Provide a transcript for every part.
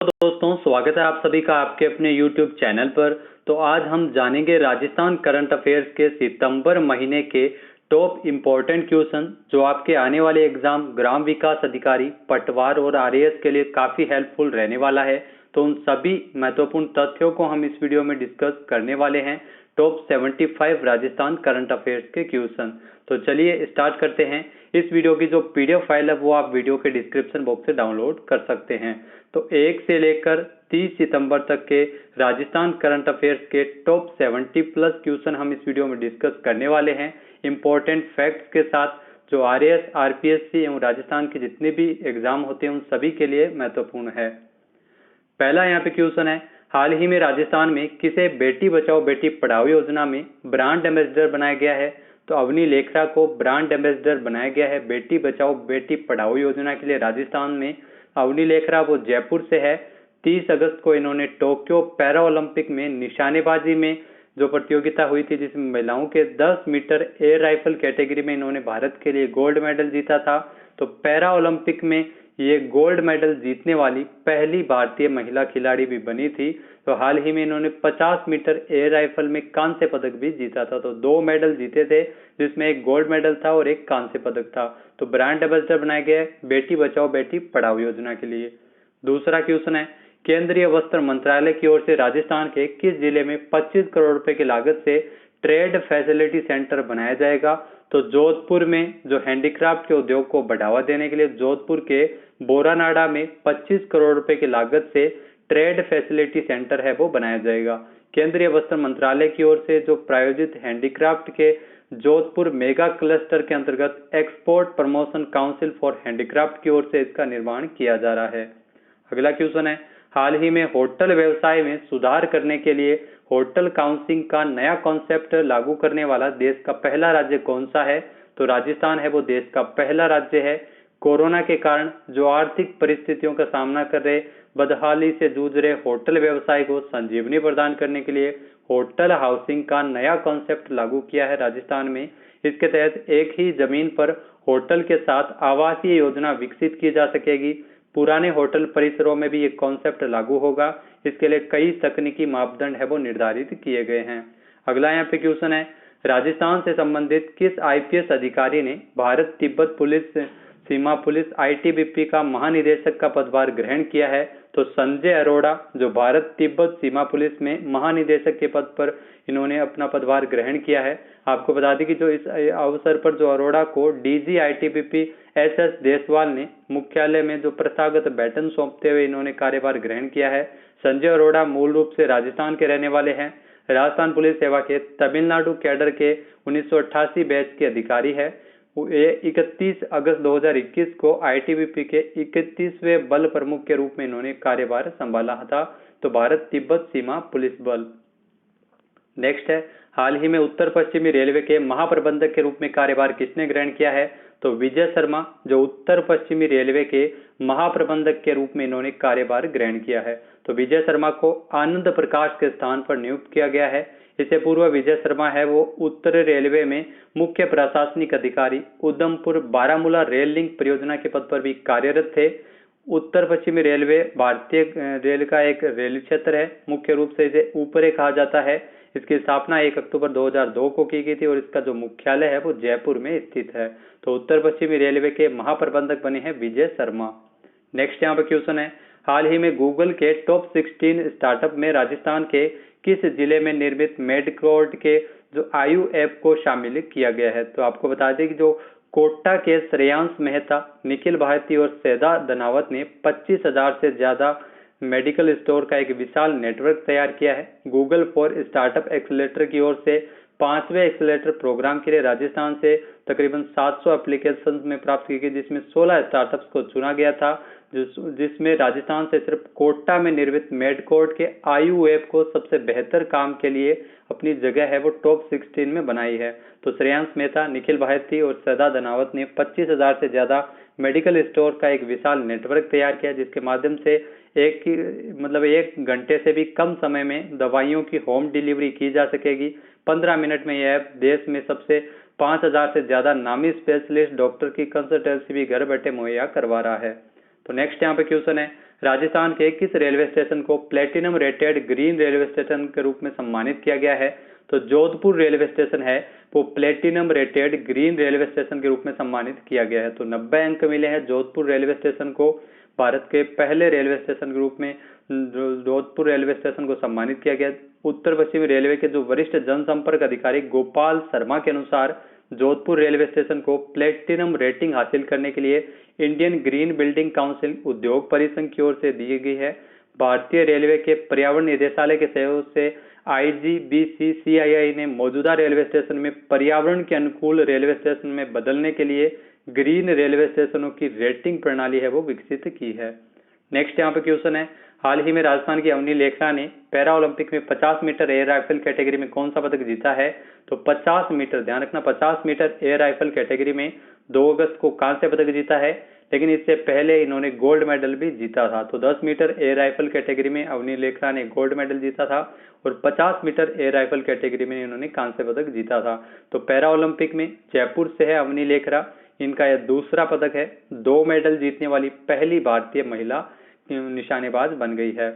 दोस्तों, स्वागत है आप सभी का आपके अपने YouTube चैनल पर। तो आज हम जानेंगे राजस्थान करंट अफेयर्स के सितंबर महीने के टॉप इम्पोर्टेंट क्वेश्चन जो आपके आने वाले एग्जाम ग्राम विकास अधिकारी, पटवार और आरएएस के लिए काफ़ी हेल्पफुल रहने वाला है। तो उन सभी महत्वपूर्ण तथ्यों को हम इस वीडियो में डिस्कस करने वाले हैं। टॉप 75 राजस्थान करंट अफेयर्स के क्वेश्चन। तो चलिए स्टार्ट करते हैं। इस वीडियो की जो पीडीएफ फाइल है वो आप वीडियो के डिस्क्रिप्शन बॉक्स से डाउनलोड कर सकते हैं। तो 1 से लेकर 30 सितंबर तक के राजस्थान करंट अफेयर्स के टॉप 70 प्लस क्वेश्चन हम इस वीडियो में डिस्कस करने वाले हैं इंपॉर्टेंट फैक्ट्स के साथ, जो आरएएस, आरपीएससी एवं राजस्थान के जितने भी एग्जाम होते हैं उन सभी के लिए महत्वपूर्ण है। पहला यहाँ पे क्वेश्चन है, हाल ही में राजस्थान में किसे बेटी बचाओ बेटी पढ़ाओ योजना में ब्रांड एम्बेसडर बनाया गया है? तो अवनी लेखरा को ब्रांड एम्बेसडर बनाया गया है बेटी बचाओ बेटी पढ़ाओ योजना के लिए राजस्थान में। अवनी लेखरा वो जयपुर से है। 30 अगस्त को इन्होंने टोक्यो पैरा ओलंपिक में निशानेबाजी में जो प्रतियोगिता हुई थी, जिसमें महिलाओं के 10 मीटर एयर राइफल कैटेगरी में इन्होंने भारत के लिए गोल्ड मेडल जीता था। तो पैरा ओलंपिक में ये गोल्ड मेडल जीतने वाली पहली भारतीय महिला खिलाड़ी भी बनी थी। तो हाल ही में इन्होंने 50 मीटर एयर राइफल में कांस्य पदक भी जीता था। तो 2 मेडल जीते थे, जिसमें एक गोल्ड मेडल था और एक कांस्य पदक था। तो ब्रांड एम्बेसडर बनाया गया है बेटी बचाओ बेटी पढ़ाओ योजना के लिए। दूसरा क्वेश्चन है, केंद्रीय वस्त्र मंत्रालय की ओर से राजस्थान के किस जिले में 25 करोड़ रुपए की लागत से ट्रेड फैसिलिटी सेंटर बनाया जाएगा? तो जोधपुर में जो हैंडीक्राफ्ट के उद्योग को बढ़ावा देने के लिए जोधपुर के बोरानाडा में 25 करोड़ रुपए की लागत से ट्रेड फैसिलिटी सेंटर है वो बनाया जाएगा। केंद्रीय वस्त्र मंत्रालय की ओर से जो प्रायोजित हैंडीक्राफ्ट के जोधपुर मेगा क्लस्टर के अंतर्गत export promotion council for handicraft की ओर से इसका निर्माण किया जा रहा है। अगला क्वेश्चन है, हाल ही में होटल व्यवसाय में सुधार करने के लिए होटल काउंसिलिंग का नया कॉन्सेप्ट लागू करने वाला देश का पहला राज्य कौन सा है? तो राजस्थान है वो देश का पहला राज्य है। कोरोना के कारण जो आर्थिक परिस्थितियों का सामना कर रहे, बदहाली से जूझ रहे होटल व्यवसाय को संजीवनी प्रदान करने के लिए होटल हाउसिंग का नया कॉन्सेप्ट लागू किया है राजस्थान में। इसके तहत एक ही जमीन पर होटल के साथ आवासीय योजना विकसित की जा सकेगी। पुराने होटल परिसरों में भी ये कॉन्सेप्ट लागू होगा। इसके लिए कई तकनीकी मापदंड है वो निर्धारित किए गए हैं। अगला यहाँ पे क्वेश्चन है, राजस्थान से संबंधित किस आईपीएस अधिकारी ने भारत तिब्बत पुलिस सीमा पुलिस आईटीबीपी का महानिदेशक का पदभार ग्रहण किया है? तो संजय अरोड़ा जो भारत तिब्बत सीमा पुलिस में महानिदेशक के पद पर इन्होंने अपना पदभार ग्रहण किया है। आपको बता दें कि जो इस अवसर पर जो अरोड़ा को डीजी आईटीबीपी एसएस देसवाल ने मुख्यालय में जो प्रथागत बैटन सौंपते हुए इन्होंने कार्यभार ग्रहण किया है। संजय अरोड़ा मूल रूप से राजस्थान के रहने वाले हैं। राजस्थान पुलिस सेवा के तमिलनाडु कैडर के 1988 बैच के अधिकारी है। ये 31 अगस्त 2021 को आईटीबीपी के 31वें बल प्रमुख के रूप में इन्होंने कार्यभार संभाला था। तो भारत तिब्बत सीमा पुलिस बल। नेक्स्ट है, हाल ही में उत्तर पश्चिमी रेलवे के महाप्रबंधक के रूप में कार्यभार किसने ग्रहण किया है? तो विजय शर्मा जो उत्तर पश्चिमी रेलवे के महाप्रबंधक के रूप में इन्होंने कार्यभार ग्रहण किया है। तो विजय शर्मा को आनंद प्रकाश के स्थान पर नियुक्त किया गया है। इससे पूर्व विजय शर्मा है वो उत्तर रेलवे में मुख्य प्रशासनिक अधिकारी उधमपुर बारामूला रेल लिंक परियोजना के पद पर भी कार्यरत थे। उत्तर पश्चिमी रेलवे भारतीय रेल का एक रेल क्षेत्र है। मुख्य रूप से इसे ऊपरे कहा जाता है। इसकी स्थापना 1 अक्टूबर 2002 को की गई थी और इसका जो मुख्यालय है वो जयपुर में स्थित है। तो उत्तर पश्चिमी रेलवे के महाप्रबंधक बने हैं विजय शर्मा। नेक्स्ट यहाँ पे क्वेश्चन है, हाल ही में गूगल के टॉप 16 स्टार्टअप में राजस्थान के किस जिले में निर्मित मेडकोड के जो आयु ऐप को शामिल किया गया है? तो आपको बता दें कि जो कोटा के श्रेयांश मेहता, निखिल भारती और सैदा धनावत ने 25,000 से ज्यादा मेडिकल स्टोर का एक विशाल नेटवर्क तैयार किया है। गूगल फॉर स्टार्टअप एक्सेलेरेटर की ओर से 5वें एक्सेलेरेटर प्रोग्राम के लिए राजस्थान से तकरीबन 700 एप्लीकेशन में प्राप्त की गई, जिसमें 16 स्टार्टअप्स को चुना गया था, जिसमें राजस्थान से सिर्फ कोटा में निर्मित मेडकोड के आयु ऐप को सबसे बेहतर काम के लिए अपनी जगह है वो टॉप 16 में बनाई है। तो श्रेयांश मेहता, निखिल भारती और सैदा धनावत ने 25,000 से ज्यादा मेडिकल स्टोर का एक विशाल नेटवर्क तैयार किया, जिसके माध्यम से एक घंटे से भी कम समय में दवाइयों की होम डिलीवरी की जा सकेगी। 15 मिनट में यह ऐप देश में सबसे 5,000 से ज्यादा नामी स्पेशलिस्ट डॉक्टर की कंसल्टेंसी भी घर बैठे मुहैया करवा रहा है। तो नेक्स्ट यहाँ पे क्वेश्चन है, राजस्थान के किस रेलवे स्टेशन को platinum rated green railway station के रूप में सम्मानित किया गया है? तो जोधपुर रेलवे स्टेशन है वो platinum rated green railway station के रूप में सम्मानित किया गया है। तो 90 अंक मिले हैं जोधपुर रेलवे स्टेशन को। भारत के पहले रेलवे स्टेशन के रूप में जोधपुर रेलवे स्टेशन को सम्मानित किया गया। उत्तर पश्चिमी रेलवे के जो वरिष्ठ जनसंपर्क अधिकारी गोपाल शर्मा के अनुसार जोधपुर रेलवे स्टेशन को प्लेटिनम रेटिंग हासिल करने के लिए इंडियन ग्रीन बिल्डिंग काउंसिल उद्योग परिसंघ की ओर से दी गई है। भारतीय रेलवे के पर्यावरण निदेशालय के सहयोग से IGBC-CII ने मौजूदा रेलवे स्टेशन में पर्यावरण के अनुकूल रेलवे स्टेशन में बदलने के लिए ग्रीन रेलवे स्टेशनों की रेटिंग प्रणाली है वो विकसित की है। नेक्स्ट यहाँ पे क्वेश्चन है, हाल ही में राजस्थान की अवनी लेखरा ने पैरा ओलंपिक में 50 मीटर एयर राइफल कैटेगरी में कौन सा पदक जीता है? तो 50 मीटर, ध्यान रखना, 50 मीटर एयर राइफल कैटेगरी में 2 अगस्त को कांस्य पदक जीता है, लेकिन इससे पहले इन्होंने गोल्ड मेडल भी जीता था। तो 10 मीटर एयर राइफल कैटेगरी में अवनी लेखरा ने गोल्ड मेडल जीता था और 50 मीटर एयर राइफल कैटेगरी में इन्होंने कांस्य पदक जीता था। तो पैरा ओलंपिक में जयपुर से है अवनी लेखरा, इनका यह दूसरा पदक है। 2 मेडल जीतने वाली पहली भारतीय महिला निशानेबाज बन गई है।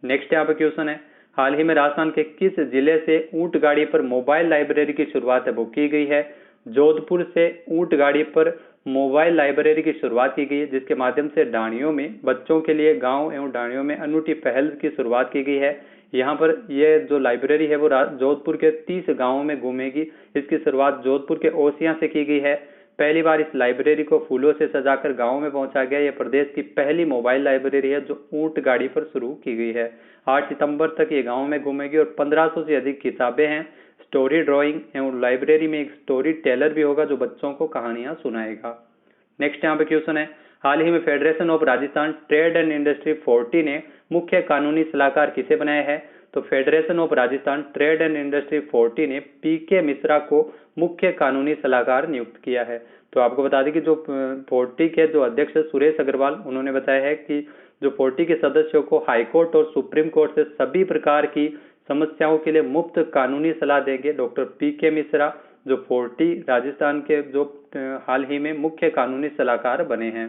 नेक्स्ट यहाँ पे क्वेश्चन है, हाल ही में राजस्थान के किस जिले से ऊंट गाड़ी पर मोबाइल लाइब्रेरी की शुरुआत है वो की गई है? जोधपुर से ऊंट गाड़ी पर मोबाइल लाइब्रेरी की शुरुआत की गई है, जिसके माध्यम से डाणियों में बच्चों के लिए गांव एवं डाणियों में अनूठी पहल की शुरुआत की गई है। यहाँ पर यह जो लाइब्रेरी है वो जोधपुर के 30 गांवों में घूमेगी। इसकी शुरुआत जोधपुर के ओसियां से की गई है। पहली बार इस लाइब्रेरी को फूलों से सजाकर गांव में पहुंचा गया। यह प्रदेश की पहली मोबाइल लाइब्रेरी है जो ऊंट गाड़ी पर शुरू की गई है। 8 सितंबर तक ये गांव में घूमेगी और 1500 से अधिक किताबें हैं। स्टोरी ड्राइंग एवं लाइब्रेरी में एक स्टोरी टेलर भी होगा जो बच्चों को कहानियां सुनाएगा। नेक्स्ट यहाँ पे क्वेश्चन है, हाल ही में federation of Rajasthan trade and industry 40 ने मुख्य कानूनी सलाहकार किसे बनाया है? तो federation of Rajasthan trade and industry 40 ने PK मिश्रा को मुख्य कानूनी सलाहकार नियुक्त किया है। तो आपको बता दें कि जो 40 के जो अध्यक्ष सुरेश अग्रवाल, उन्होंने बताया है कि जो 40 के सदस्यों को हाईकोर्ट और सुप्रीम कोर्ट से सभी प्रकार की समस्याओं के लिए मुफ्त कानूनी सलाह देंगे। डॉक्टर PK मिश्रा जो 40 राजस्थान के जो हाल ही में मुख्य कानूनी सलाहकार बने हैं।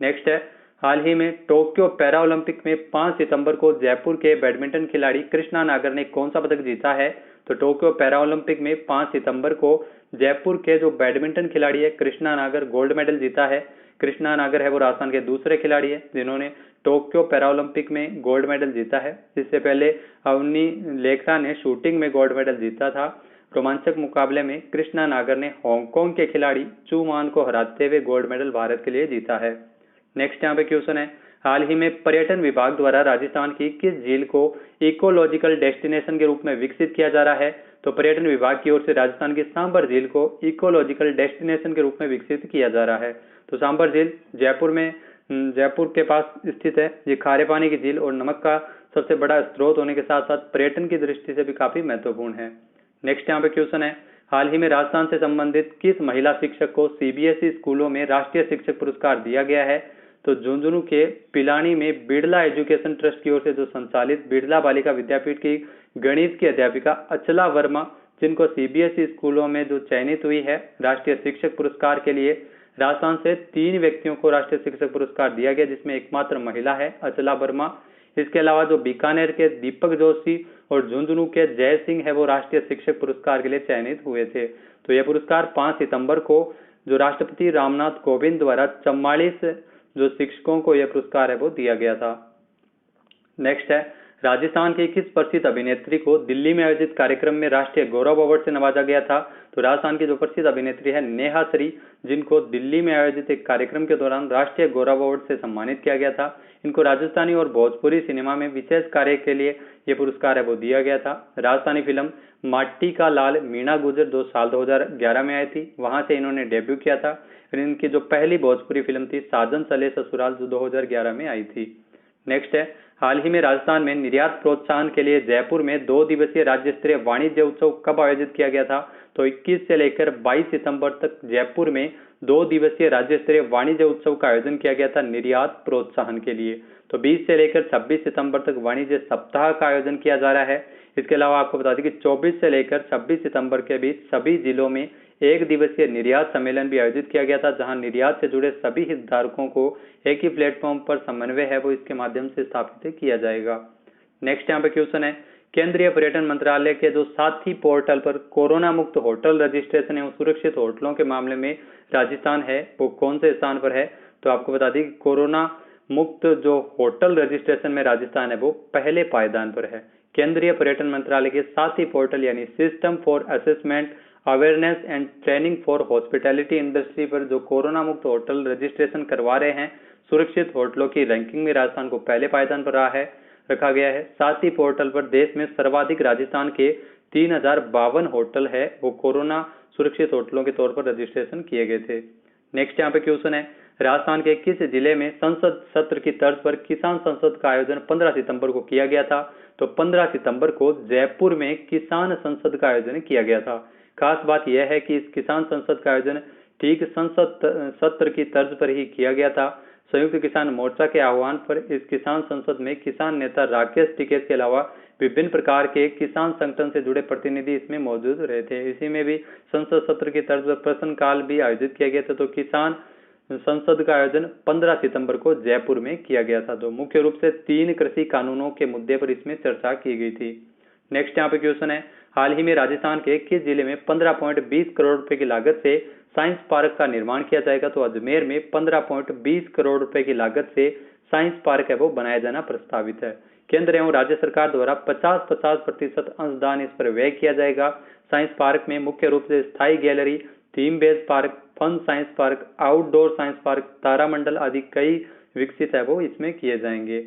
नेक्स्ट है, हाल ही में टोक्यो पैरा ओलंपिक में 5 सितंबर को जयपुर के बैडमिंटन खिलाड़ी कृष्णा नागर ने कौन सा पदक जीता है? तो टोक्यो पैरा ओलंपिक में 5 सितंबर को जयपुर के जो बैडमिंटन खिलाड़ी है कृष्णा नागर गोल्ड मेडल जीता है। कृष्णा नागर है वो राजस्थान के दूसरे खिलाड़ी है जिन्होंने टोक्यो पैरा ओलंपिक में गोल्ड मेडल जीता है। इससे पहले अवनी लेखरा ने शूटिंग में गोल्ड मेडल जीता था। रोमांचक मुकाबले में कृष्णा नागर ने हांगकांग के खिलाड़ी चू मान को हराते हुए गोल्ड मेडल भारत के लिए जीता है। नेक्स्ट यहाँ पे क्वेश्चन है, हाल ही में पर्यटन विभाग द्वारा राजस्थान की किस झील को इकोलॉजिकल डेस्टिनेशन के रूप में विकसित किया जा रहा है? तो पर्यटन विभाग की ओर से राजस्थान की सांभर झील को इकोलॉजिकल डेस्टिनेशन के रूप में विकसित किया जा रहा है। तो सांभर झील जयपुर के पास स्थित है। ये खारे पानी की झील और नमक का सबसे बड़ा स्रोत होने के साथ साथ पर्यटन की दृष्टि से भी काफी महत्वपूर्ण है। नेक्स्ट यहाँ पे क्वेश्चन है, हाल ही में राजस्थान से संबंधित किस महिला शिक्षक को CBSE स्कूलों में राष्ट्रीय शिक्षक पुरस्कार दिया गया है? तो झुंझुनू के पिलानी में बिड़ला एजुकेशन ट्रस्ट की ओर से जो संचालित बिड़ला बालिका विद्यापीठ की गणित की अध्यापिका अचला वर्मा, जिनको CBSE स्कूलों में जो चयनित हुई है राष्ट्रीय शिक्षक पुरस्कार के लिए, राजस्थान से 3 व्यक्तियों को राष्ट्रीय शिक्षक पुरस्कार दिया गया जिसमें एकमात्र महिला है अचला वर्मा। इसके अलावा जो बीकानेर के दीपक जोशी और झुंझुनू के जय सिंह है वो राष्ट्रीय शिक्षक पुरस्कार के लिए चयनित हुए थे। तो यह पुरस्कार 5 सितंबर को जो राष्ट्रपति रामनाथ कोविंद द्वारा 44 जो शिक्षकों को यह पुरस्कार है वो दिया गया था। नेक्स्ट है, राजस्थान की किस प्रसिद्ध अभिनेत्री को दिल्ली में आयोजित कार्यक्रम में राष्ट्रीय गौरव अवार्ड से नवाजा गया था? तो राजस्थान की जो प्रसिद्ध अभिनेत्री है नेहा श्री, जिनको दिल्ली में आयोजित एक कार्यक्रम के दौरान राष्ट्रीय गौरव अवार्ड से सम्मानित किया गया था। इनको राजस्थानी और भोजपुरी सिनेमा में विशेष कार्य के लिए यह पुरस्कार है वो दिया गया था। राजस्थानी फिल्म माटी का लाल मीणा गुजर जो साल 2011 में आई थी, वहां से इन्होंने डेब्यू किया था। फिर इनकी जो पहली भोजपुरी फिल्म थी साजन चले ससुराल जो 2011 में आई थी। नेक्स्ट है, हाल ही में राजस्थान में निर्यात प्रोत्साहन के लिए जयपुर में 2 दिवसीय राज्य स्तरीय वाणिज्य उत्सव कब आयोजित किया गया था? तो 21 से लेकर 22 सितंबर तक जयपुर में 2 दिवसीय राज्य स्तरीय वाणिज्य उत्सव का आयोजन किया गया था निर्यात प्रोत्साहन के लिए। तो 20 से लेकर 26 सितंबर तक वाणिज्य सप्ताह का आयोजन किया जा रहा है। इसके अलावा आपको बता दें कि 24 से लेकर 26 सितंबर के बीच सभी जिलों में एक दिवसीय निर्यात सम्मेलन भी आयोजित किया गया था, जहां निर्यात से जुड़े सभी हितधारकों को एक ही प्लेटफॉर्म पर समन्वय है वो इसके माध्यम से स्थापित किया जाएगा। नेक्स्ट यहाँ पे क्वेश्चन है, केंद्रीय पर्यटन मंत्रालय के जो साथी पोर्टल पर कोरोना मुक्त होटल रजिस्ट्रेशन एवं सुरक्षित होटलों के मामले में राजस्थान है वो कौन से स्थान पर है? तो आपको बता दें कि कोरोना मुक्त जो होटल रजिस्ट्रेशन में राजस्थान है वो पहले पायदान पर है। केंद्रीय पर्यटन मंत्रालय के साथी पोर्टल यानी system for assessment awareness and training for hospitality industry पर जो कोरोना मुक्त होटल रजिस्ट्रेशन करवा रहे हैं, सुरक्षित होटलों की रैंकिंग में राजस्थान को पहले पायदान पर रखा गया है। साथ ही पोर्टल पर देश में सर्वाधिक राजस्थान के 3052 होटल है वो कोरोना सुरक्षित होटलों के तौर पर रजिस्ट्रेशन किए गए थे। नेक्स्ट यहाँ पे क्वेश्चन है, राजस्थान के किस जिले में संसद सत्र की तर्ज पर किसान संसद का आयोजन 15 सितंबर को किया गया था? तो 15 सितंबर को जयपुर में किसान संसद का आयोजन किया गया था। खास बात यह है कि इस किसान संसद का आयोजन ठीक संसद सत्र की तर्ज पर ही किया गया था। संयुक्त किसान मोर्चा के आह्वान पर इस किसान संसद में किसान नेता राकेश टिकैत के अलावा विभिन्न प्रकार के किसान संगठन से जुड़े प्रतिनिधि इसमें मौजूद रहे थे। इसी में भी संसद सत्र की तर्ज पर प्रश्नकाल भी आयोजित किया गया था। तो किसान संसद का आयोजन 15 सितंबर को जयपुर में किया गया था। तो मुख्य रूप से 3 कृषि कानूनों के मुद्दे पर इसमें चर्चा की गई थी। नेक्स्ट यहाँ पे क्वेश्चन है, हाल ही में राजस्थान के किस जिले में 15.20 करोड़ रुपए की लागत से साइंस पार्क का निर्माण किया जाएगा? तो अजमेर में 15.20 करोड़ रुपए की लागत से साइंस पार्क है वो बनाया जाना प्रस्तावित है। केंद्र एवं राज्य सरकार द्वारा 50-50% अंशदान इस पर व्यय किया जाएगा। साइंस पार्क में मुख्य रूप से स्थायी gallery, theme based park, fun science park, outdoor science park, तारामंडल आदि कई विकसित है वो इसमें किए जाएंगे।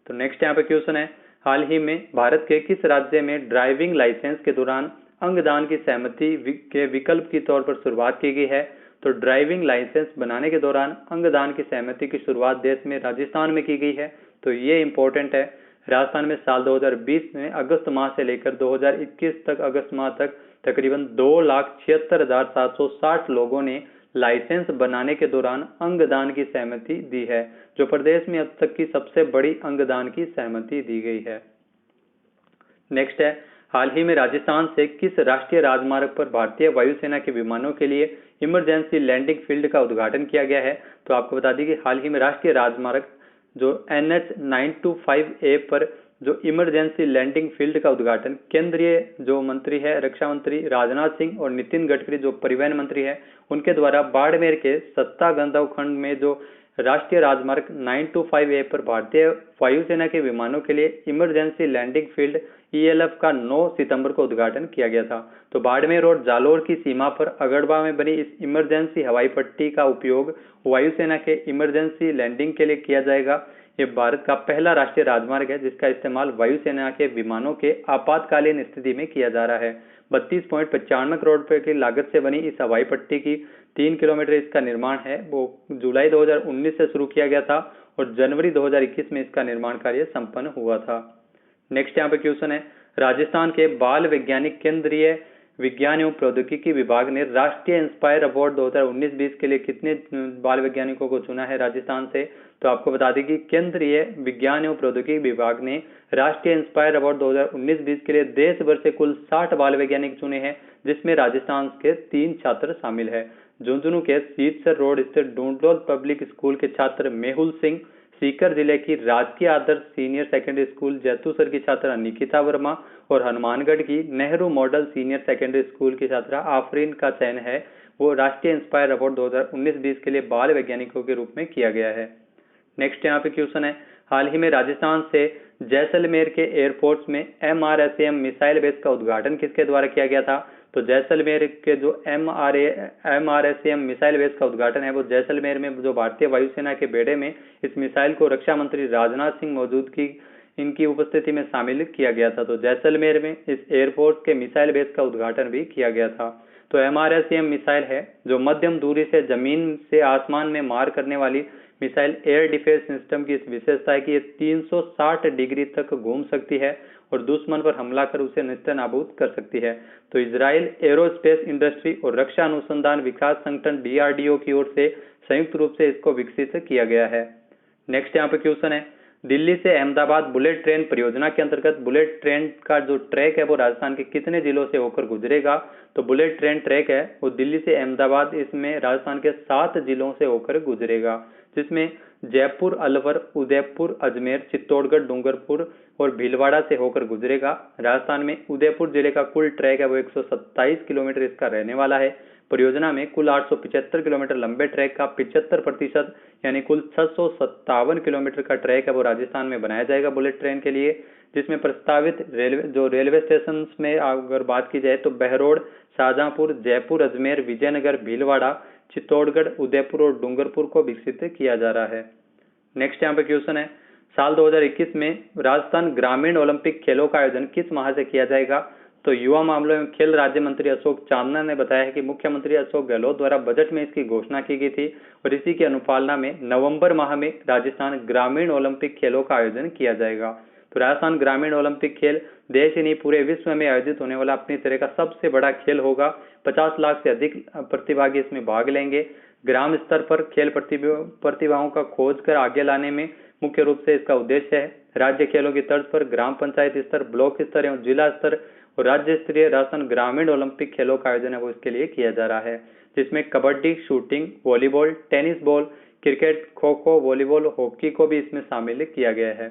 तो नेक्स्ट यहाँ पे क्वेश्चन है, हाल ही में भारत के किस राज्य में ड्राइविंग लाइसेंस के दौरान अंगदान की सहमति के विकल्प के तौर पर शुरुआत की गई है? तो ड्राइविंग लाइसेंस बनाने के दौरान अंगदान की सहमति की शुरुआत देश में राजस्थान में की गई है। तो ये इंपॉर्टेंट है। राजस्थान में साल 2020 में अगस्त माह से लेकर 2021 तक अगस्त माह तक तकरीबन 2,76,760 लोगों ने लाइसेंस बनाने के दौरान अंगदान की सहमति दी है, जो प्रदेश में अब तक की सबसे बड़ी अंगदान की सहमति दी गई है। नेक्स्ट है, हाल ही में राजस्थान से किस राष्ट्रीय राजमार्ग पर भारतीय वायुसेना के विमानों के लिए इमरजेंसी लैंडिंग फील्ड का उद्घाटन किया गया है? तो आपको बता दें कि हाल ही में राष्ट्रीय राजमार्ग जो NH 925A पर जो इमरजेंसी लैंडिंग फील्ड का उद्घाटन केंद्रीय जो मंत्री है रक्षा मंत्री राजनाथ सिंह और नितिन गडकरी जो परिवहन मंत्री है उनके द्वारा बाड़मेर के सत्ता गंधव खंड में जो राष्ट्रीय राजमार्ग 925A पर भारतीय वायुसेना के विमानों के लिए इमरजेंसी लैंडिंग फील्ड ELF का 9 सितंबर को उद्घाटन किया गया था। तो बाड़मेर और जालोर की सीमा पर अगड़बा में बनी इस इमरजेंसी हवाई पट्टी का उपयोग वायुसेना के इमरजेंसी लैंडिंग के लिए किया जाएगा। ये भारत का पहला राष्ट्रीय राजमार्ग है जिसका इस्तेमाल वायुसेना के विमानों के आपातकालीन स्थिति में किया जा रहा है। 32.95 करोड़ रुपए की लागत से बनी इस हवाई पट्टी की 3 किलोमीटर इसका निर्माण है वो जुलाई 2019 से शुरू किया गया था और जनवरी 2021 में इसका निर्माण कार्य संपन्न हुआ था। नेक्स्ट यहाँ पे क्वेश्चन है, राजस्थान के बाल वैज्ञानिक केंद्रीय विज्ञान एवं प्रौद्योगिकी विभाग ने राष्ट्रीय इंस्पायर अवार्ड 2019-20 के लिए कितने बाल वैज्ञानिकों को चुना है राजस्थान से? तो आपको बता दें कि केंद्रीय विज्ञान एवं प्रौद्योगिकी विभाग ने राष्ट्रीय इंस्पायर अवार्ड 2019-20 के लिए देश भर से कुल 60 बाल वैज्ञानिक चुने हैं, जिसमें राजस्थान के 3 छात्र शामिल है। झुंझुनू के सीतसर रोड स्थित डूंडलोल पब्लिक स्कूल के छात्र मेहुल सिंह, सीकर जिले की राजकीय आदर्श सीनियर सेकेंडरी स्कूल जैतूसर की छात्रा निकिता वर्मा और हनुमानगढ़ की Nehru model senior secondary school की छात्रा आफरीन का चयन है वो राष्ट्रीय इंस्पायर अवार्ड 2019-20 के लिए बाल वैज्ञानिकों के रूप में किया गया है। नेक्स्ट यहाँ पे क्वेश्चन है, हाल ही में राजस्थान से जैसलमेर के एयरपोर्ट में MRSAM मिसाइल बेस का उद्घाटन किसके द्वारा किया गया था? तो जैसलमेर के जो MRSAM मिसाइल बेस का उद्घाटन है वो जैसलमेर में जो भारतीय वायुसेना के बेड़े में इस मिसाइल को रक्षा मंत्री राजनाथ सिंह मौजूदगी इनकी उपस्थिति में शामिल किया गया था। तो जैसलमेर में इस एयरपोर्ट के मिसाइल बेस का उद्घाटन भी किया गया था। तो MRSAM मिसाइल है जो मध्यम दूरी से जमीन से आसमान में मार करने वाली मिसाइल एयर डिफेंस सिस्टम की इस विशेषता है कि ये 360 डिग्री तक घूम सकती है और दुश्मन पर हमला कर उसे नेस्तनाबूद कर सकती है। तो इजराइल एरोस्पेस इंडस्ट्री और रक्षा अनुसंधान विकास संगठन DRDO की ओर से संयुक्त रूप से इसको विकसित किया गया है। नेक्स्ट यहाँ पे क्वेश्चन है, दिल्ली से अहमदाबाद बुलेट ट्रेन परियोजना के अंतर्गत बुलेट ट्रेन का जो ट्रैक है वो राजस्थान के कितने जिलों से होकर गुजरेगा? तो बुलेट ट्रेन ट्रैक है वो दिल्ली से अहमदाबाद, इसमें राजस्थान के 7 जिलों से होकर गुजरेगा, जिसमें जयपुर, अलवर, उदयपुर, अजमेर, चित्तौड़गढ़, डूंगरपुर और भीलवाड़ा से होकर गुजरेगा। राजस्थान में उदयपुर जिले का कुल ट्रैक है वो 127 किलोमीटर इसका रहने वाला है। परियोजना में कुल 875 किलोमीटर लंबे ट्रैक का 75% यानी कुल 657 किलोमीटर का ट्रैक है वो राजस्थान में बनाया जाएगा बुलेट ट्रेन के लिए, जिसमें प्रस्तावित रेलवे स्टेशन में अगर बात की जाए तो बहरोड, शाहजहांपुर, जयपुर, अजमेर, विजयनगर, भीलवाड़ा, चित्तौड़गढ़, उदयपुर और डूंगरपुर को विकसित किया जा रहा है। नेक्स्ट यहाँ पे क्वेश्चन है, साल 2021 में राजस्थान ग्रामीण ओलंपिक खेलों का आयोजन किस माह से किया जाएगा? तो युवा मामलों एवं खेल राज्य मंत्री अशोक चांदना ने बताया है कि मुख्यमंत्री अशोक गहलोत द्वारा बजट में इसकी घोषणा की गई थी और इसी की अनुपालना में नवंबर माह में राजस्थान ग्रामीण ओलंपिक खेलों का आयोजन किया जाएगा। तो राजस्थान ग्रामीण ओलंपिक खेल देश ही नहीं पूरे विश्व में आयोजित होने वाला अपनी तरह का सबसे बड़ा खेल होगा। 50 लाख से अधिक प्रतिभागी इसमें भाग लेंगे। ग्राम स्तर पर खेल प्रतिभाओं का खोज कर आगे लाने में मुख्य रूप से इसका उद्देश्य है। राज्य खेलों की तर्ज पर ग्राम पंचायत स्तर, ब्लॉक स्तर एवं जिला स्तर और राज्य स्तरीय राजस्थान ग्रामीण ओलंपिक खेलों का आयोजन है वो इसके लिए किया जा रहा है, जिसमें kabaddi, shooting, volleyball, tennis ball, cricket, kho kho, volleyball, hockey को भी इसमें शामिल किया गया है।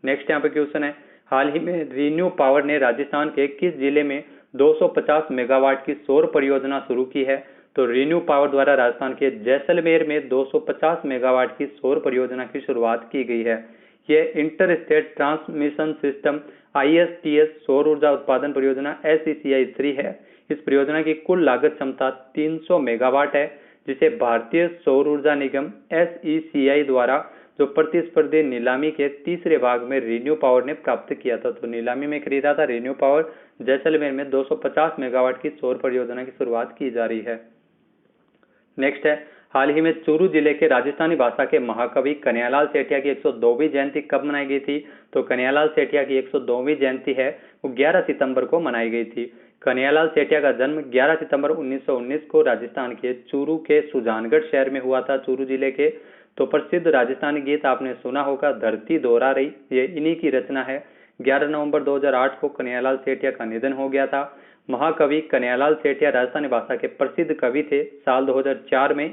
नेक्स्ट यहाँ पे क्वेश्चन है, हाल ही में रीन्यू पावर ने राजस्थान के किस जिले में 250 मेगावाट की सौर परियोजना शुरू की है? तो रीन्यू पावर द्वारा राजस्थान के जैसलमेर में 250 मेगावाट की सौर परियोजना की शुरुआत की गई है। यह inter state transmission system ISTS सौर ऊर्जा उत्पादन परियोजना SECI 3 है। इस परियोजना की कुल लागत क्षमता 300 मेगावाट है, जिसे भारतीय सौर ऊर्जा निगम SECI द्वारा जो प्रतिस्पर्धी नीलामी के तीसरे भाग में रीन्यू पावर ने प्राप्त किया था। तो नीलामी में खरीदा था रीन्यू पावर। जैसलमेर में 250 मेगावाट की सौर परियोजना की शुरुआत की जा रही है। नेक्स्ट है, हाल ही में चूरू जिले के राजस्थानी भाषा के महाकवि कन्हैयालाल सेठिया की 102वीं जयंती कब मनाई गई थी? तो कन्हैयालाल सेठिया की 102वीं जयंती है वो 11 सितंबर को मनाई गई थी। कन्हैयालाल सेठिया का जन्म 11 सितंबर 1919 को राजस्थान के चूरू के सुजानगढ़ शहर में हुआ था, चूरू जिले के। तो प्रसिद्ध राजस्थानी गीत आपने सुना होगा, धरती दोहरा रही, ये इन्हीं की रचना है। 11 नवंबर 2008 को कन्हैयालाल सेठिया का निधन हो गया था। महाकवि कन्हैयालाल सेठिया राजस्थानी भाषा के प्रसिद्ध कवि थे। साल 2004 में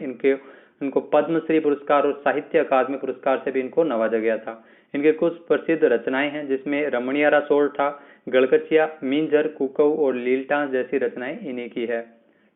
इनको पद्मश्री पुरस्कार और साहित्य अकादमी पुरस्कार से भी इनको नवाजा गया था। इनके कुछ प्रसिद्ध रचनाएं हैं, जिसमें रमणियारा सोरठा, गड़कचिया, मींजर, कुकऊ और लीलटांस जैसी रचनाएं इन्हीं की है।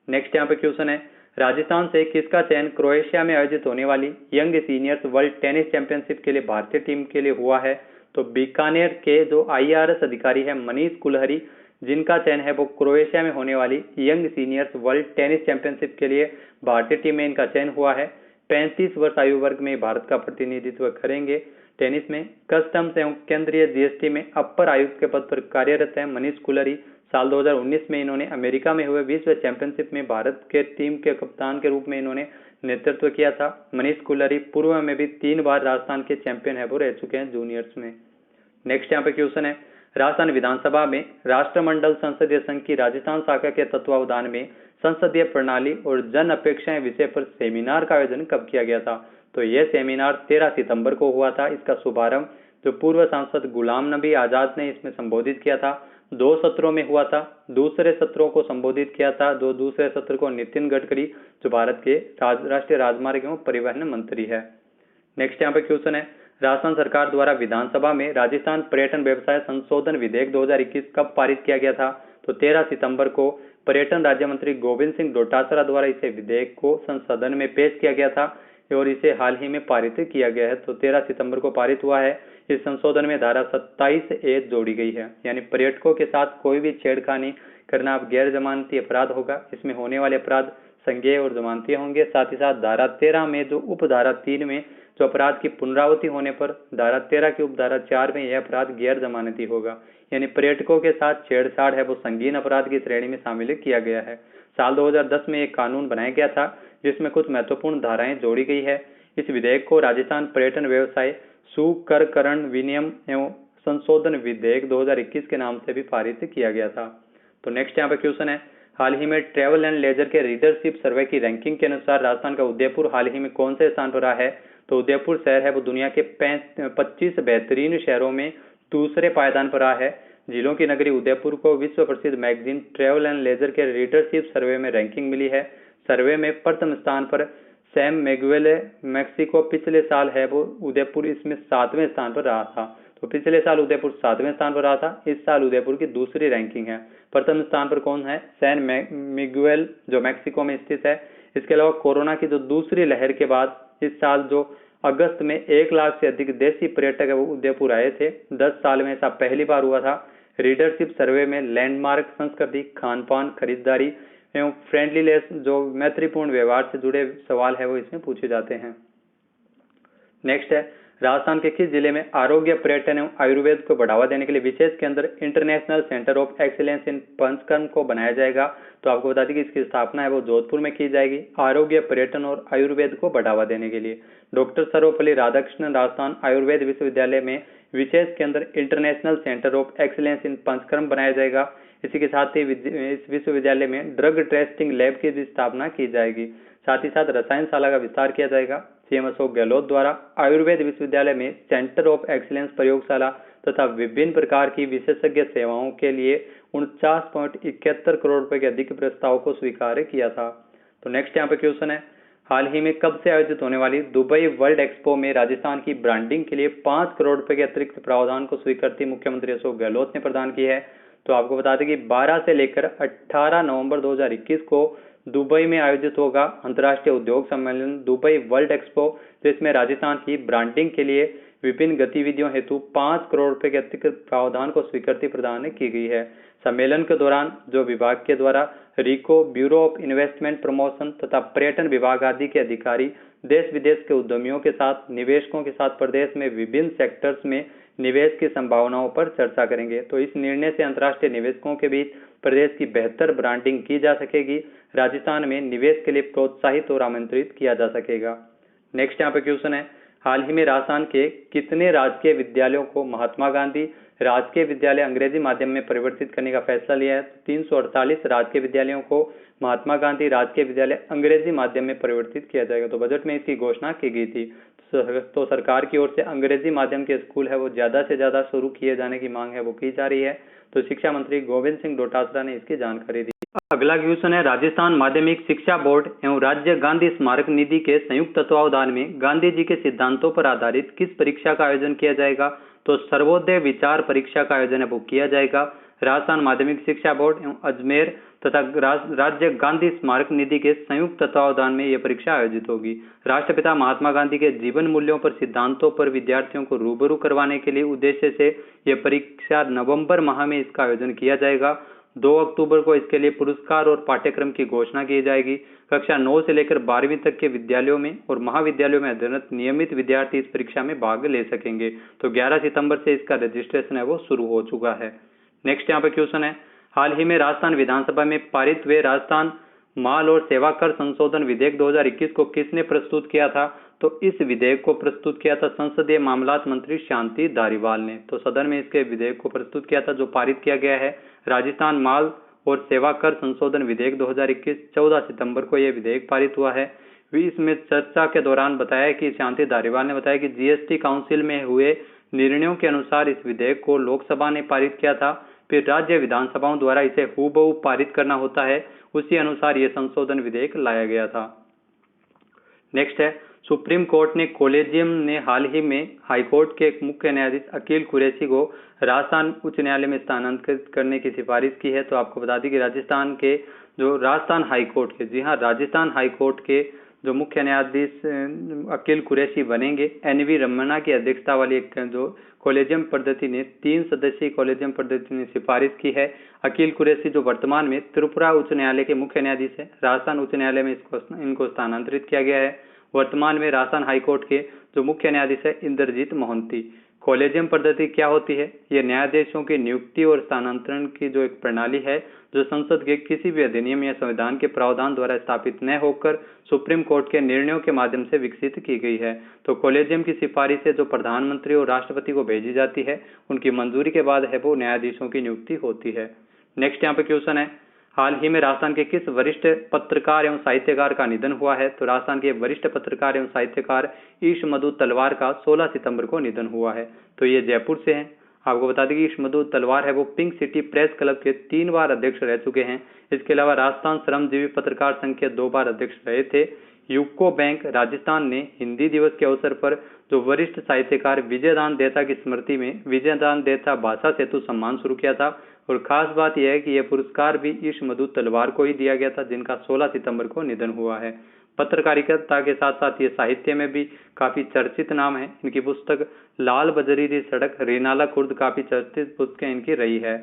नेक्स्ट यहाँ पे क्वेश्चन है, राजस्थान से किसका चयन क्रोएशिया में आयोजित होने वाली young seniors world tennis championship के लिए भारतीय टीम के लिए हुआ है? तो बीकानेर के जो IRS अधिकारी है मनीष कुलहरी, जिनका चयन है वो क्रोएशिया में होने वाली young seniors world tennis championship के लिए भारतीय टीम में इनका चयन हुआ है। 35 वर्ष आयु वर्ग में भारत का प्रतिनिधित्व करेंगे। टेनिस में कस्टम्स एवं केंद्रीय GST में अपर आयुक्त के पद पर कार्यरत है मनीष कुलहरी। साल 2019 में इन्होंने अमेरिका में हुए विश्व चैंपियनशिप में भारत के टीम के कप्तान के रूप में इन्होंने नेतृत्व किया था। मनीष कुलहरी पूर्व में भी 3 बार राजस्थान के चैंपियन है वो रह चुके हैं जूनियर्स में। नेक्स्ट यहाँ पे क्वेश्चन है, राजस्थान विधानसभा में राष्ट्रमंडल संसदीय संघ की राजस्थान शाखा के तत्वावधान में संसदीय प्रणाली और जन अपेक्षाएं विषय पर सेमिनार का आयोजन कब किया गया था? तो यह सेमिनार 13 सितंबर को हुआ था। इसका शुभारंभ जो पूर्व सांसद गुलाम नबी आजाद ने इसमें संबोधित किया था। 2 सत्रों में हुआ था। दूसरे सत्रों को संबोधित किया था दूसरे सत्र को नितिन गडकरी, जो भारत के राष्ट्रीय राजमार्ग एवं परिवहन मंत्री है। नेक्स्ट यहाँ पे क्वेश्चन है, राजस्थान सरकार द्वारा विधानसभा में राजस्थान पर्यटन व्यवसाय संशोधन विधेयक 2021 कब पारित किया गया था? तो 13 सितंबर को पर्यटन राज्य मंत्री गोविंद सिंह डोटासरा द्वारा इसे विधेयक को संसद में पेश किया गया था और इसे हाल ही में पारित किया गया है। तो 13 सितंबर को पारित हुआ है। इस संशोधन में धारा 27A जोड़ी गई है, यानी पर्यटकों के साथ कोई भी छेड़खानी करना अब गैर जमानती अपराध होगा। इसमें होने वाले अपराध संज्ञेय और जमानती होंगे। साथ ही साथ धारा 13 में जो उपधारा 3 में जो अपराध की पुनरावृत्ति होने पर धारा 13 की उपधारा 4 में यह अपराध गैर जमानती होगा, यानी पर्यटकों के साथ छेड़छाड़ है वो संगीन अपराध की श्रेणी में शामिल किया गया है। साल 2010 में एक कानून बनाया गया था जिसमें कुछ महत्वपूर्ण धाराएं जोड़ी गई है। इस विधेयक को राजस्थान पर्यटन व्यवसाय सुकरकरण विनियम एवं संशोधन विधेयक 2021 के नाम से भी पारित किया गया था। तो नेक्स्ट यहाँ पे क्वेश्चन है, हाल ही में ट्रैवल एंड लेजर के रीडरशिप सर्वे की रैंकिंग के अनुसार राजस्थान का उदयपुर हाल ही में कौन से स्थान पर रहा है? तो उदयपुर शहर है वो दुनिया के 25 बेहतरीन शहरों में दूसरे पायदान पर रहा है। जिलों की नगरी उदयपुर को विश्व प्रसिद्ध मैगजीन ट्रैवल एंड लेजर के रीडरशिप सर्वे में रैंकिंग मिली है। सर्वे में प्रथम स्थान पर सैम मैगुएल मैक्सिको, पिछले साल है वो उदयपुर इसमें 7वें स्थान पर रहा था। तो पिछले साल उदयपुर 7वें स्थान पर रहा था, इस साल उदयपुर की दूसरी रैंकिंग है। प्रथम स्थान पर कौन है? सैन मिगुएल जो मैक्सिको में स्थित है। इसके अलावा कोरोना की जो दूसरी लहर के बाद इस साल जो अगस्त में 1 लाख से अधिक देशी पर्यटक है वो उदयपुर आए थे। 10 साल में ऐसा पहली बार हुआ था। रीडरशिप सर्वे में लैंडमार्क, संस्कृति, खान पान, खरीदारी एवं फ्रेंडलीनेस जो मैत्रीपूर्ण व्यवहार से जुड़े सवाल है वो इसमें पूछे जाते हैं। नेक्स्ट है, राजस्थान के किस जिले में आरोग्य पर्यटन एवं आयुर्वेद को बढ़ावा देने के लिए विशेष केंद्र international centre of excellence in panchakarma को बनाया जाएगा? तो आपको बता दें कि इसकी स्थापना है वो जोधपुर में की जाएगी, आरोग्य पर्यटन और आयुर्वेद को बढ़ावा देने के लिए। डॉक्टर सर्वपल्ली राधाकृष्णन राजस्थान आयुर्वेद विश्वविद्यालय में विशेष केंद्र international centre of excellence in panchakarma बनाया जाएगा। इसी के साथ ही इस विश्वविद्यालय में ड्रग टेस्टिंग लैब की भी स्थापना की जाएगी। साथ ही साथ रसायनशाला का विस्तार किया जाएगा। सीएम अशोक गहलोत द्वारा आयुर्वेद विश्वविद्यालय में सेंटर ऑफ एक्सीलेंस प्रयोगशाला तथा विभिन्न प्रकार की विशेषज्ञ सेवाओं के लिए 49.71 करोड़ रुपए के अधिक प्रस्ताव को स्वीकार किया था। तो नेक्स्ट यहाँ पे क्वेश्चन है, हाल ही में कब से आयोजित होने वाली दुबई वर्ल्ड एक्सपो में राजस्थान की ब्रांडिंग के लिए 5 करोड़ रुपए के अतिरिक्त प्रावधान को स्वीकृति मुख्यमंत्री अशोक गहलोत ने प्रदान की है? तो आपको बता दें कि 12 से लेकर 18 नवंबर 2021 को दुबई में आयोजित होगा अंतर्राष्ट्रीय उद्योग सम्मेलन दुबई वर्ल्ड एक्सपो, जिसमें राजस्थान की ब्रांडिंग के लिए विभिन्न गतिविधियों हेतु 5 करोड़ रुपए के अतिरिक्त प्रावधान को स्वीकृति प्रदान की गई है। सम्मेलन के दौरान जो विभाग के द्वारा रिको, ब्यूरो ऑफ इन्वेस्टमेंट प्रमोशन तथा पर्यटन विभाग आदि के अधिकारी देश विदेश के उद्यमियों के साथ, निवेशकों के साथ प्रदेश में विभिन्न सेक्टर्स में निवेश की संभावनाओं पर चर्चा करेंगे। तो इस निर्णय से अंतर्राष्ट्रीय निवेशकों के बीच प्रदेश की बेहतर ब्रांडिंग की जा सकेगी, राजस्थान में निवेश के लिए प्रोत्साहित और आमंत्रित किया जा सकेगा। नेक्स्ट यहाँ पे क्वेश्चन है, हाल ही में राजस्थान के कितने राजकीय विद्यालयों को महात्मा गांधी राजकीय विद्यालय अंग्रेजी माध्यम में परिवर्तित करने का फैसला लिया है? 348 राजकीय विद्यालयों को महात्मा गांधी राजकीय विद्यालय अंग्रेजी माध्यम में परिवर्तित किया जाएगा। तो बजट में इसकी घोषणा की गई थी। तो सरकार की ओर से अंग्रेजी माध्यम के स्कूल है वो ज्यादा से ज्यादा शुरू किए जाने की मांग है वो की जा रही है। तो शिक्षा मंत्री गोविंद सिंह डोटासरा ने इसकी जानकारी दी। अगला क्वेश्चन है, राजस्थान माध्यमिक शिक्षा बोर्ड एवं राज्य गांधी स्मारक निधि के संयुक्त तत्वावधान में गांधी जी के सिद्धांतों पर आधारित किस परीक्षा का आयोजन किया जाएगा? तो सर्वोदय विचार परीक्षा का आयोजन है वो किया जाएगा। राजस्थान माध्यमिक शिक्षा बोर्ड एवं अजमेर तथा राज्य गांधी स्मारक निधि के संयुक्त तत्वावधान में यह परीक्षा आयोजित होगी। राष्ट्रपिता महात्मा गांधी के जीवन मूल्यों पर सिद्धांतों पर विद्यार्थियों को रूबरू करवाने के लिए उद्देश्य से यह परीक्षा नवंबर माह में इसका आयोजन किया जाएगा। 2 अक्टूबर को इसके लिए पुरस्कार और पाठ्यक्रम की घोषणा की जाएगी। कक्षा 9 से लेकर 12वीं तक के विद्यालयों में और महाविद्यालयों में अध्ययनरत नियमित विद्यार्थी इस परीक्षा में भाग ले सकेंगे। तो 11 सितंबर से इसका रजिस्ट्रेशन है वो शुरू हो चुका है। नेक्स्ट यहाँ पे क्वेश्चन है, हाल ही में राजस्थान विधानसभा में पारित हुए राजस्थान माल और सेवा कर संशोधन विधेयक 2021 को किसने प्रस्तुत किया था? तो इस विधेयक को प्रस्तुत किया था संसदीय मामलात मंत्री शांति धारीवाल ने। तो सदन में इसके विधेयक को प्रस्तुत किया था जो पारित किया गया है। राजस्थान माल और सेवा कर संशोधन विधेयक 2021 14 सितंबर को यह विधेयक पारित हुआ है। इसमें चर्चा के दौरान बताया कि शांति धारीवाल ने बताया कि जीएसटी काउंसिल में हुए निर्णयों के अनुसार इस विधेयक को लोकसभा ने पारित किया था, फिर राज्य विधानसभाओं द्वारा इसे हूबहू पारित करना होता है, उसी अनुसार यह संशोधन विधेयक लाया गया था। नेक्स्ट है, सुप्रीम कोर्ट ने कॉलेजियम ने हाल ही में हाईकोर्ट के एक मुख्य न्यायाधीश अकील कुरैशी को राजस्थान उच्च न्यायालय में स्थानांतरित करने की सिफारिश की है। तो आपको बता दें कि राजस्थान हाईकोर्ट के, जी हाँ, राजस्थान हाईकोर्ट के जो मुख्य न्यायाधीश अकील कुरैशी बनेंगे, एनवी रमन्ना की अध्यक्षता वाली एक जो कॉलेजियम पद्धति ने 3 सदस्यीय कॉलेजियम पद्धति ने सिफारिश की है। अकील कुरैशी जो वर्तमान में त्रिपुरा उच्च न्यायालय के मुख्य न्यायाधीश है, राजस्थान उच्च न्यायालय में इनको स्थानांतरित किया गया है। वर्तमान में राजस्थान हाईकोर्ट के जो मुख्य न्यायाधीश है इंद्रजीत मोहंती। कॉलेजियम पद्धति क्या होती है? यह न्यायाधीशों की नियुक्ति और स्थानांतरण की जो एक प्रणाली है जो संसद के किसी भी अधिनियम या संविधान के प्रावधान द्वारा स्थापित न होकर सुप्रीम कोर्ट के निर्णयों के माध्यम से विकसित की गई है। तो कॉलेजियम की सिफारिशें जो प्रधानमंत्री और राष्ट्रपति को भेजी जाती है, उनकी मंजूरी के बाद है वो न्यायाधीशों की नियुक्ति होती है। नेक्स्ट यहाँ पे क्वेश्चन है, हाल ही में राजस्थान के किस वरिष्ठ पत्रकार एवं साहित्यकार का निधन हुआ है? तो राजस्थान के वरिष्ठ पत्रकार एवं साहित्यकार ईशमधु तलवार का 16 सितंबर को निधन हुआ है। तो ये जयपुर से हैं। आपको बता दें कि ईशमधु तलवार है वो पिंक सिटी प्रेस क्लब के 3 बार अध्यक्ष रह चुके हैं। इसके अलावा राजस्थान श्रमजीवी पत्रकार संघ के 2 बार अध्यक्ष रहे थे। यूको बैंक राजस्थान ने हिंदी दिवस के अवसर पर जो वरिष्ठ साहित्यकार विजयदान देथा की स्मृति में विजयदान देथा भाषा सेतु सम्मान शुरू किया था। और खास बात यह है कि यह पुरस्कार भी ईशमधु तलवार को ही दिया गया था, जिनका 16 सितंबर को निधन हुआ है। पत्रकारिता के साथ साथ ये साहित्य में भी काफी चर्चित नाम है। इनकी पुस्तक लाल बजरीरी सड़क रेनाला खुर्द काफी चर्चित पुस्तकें इनकी रही है।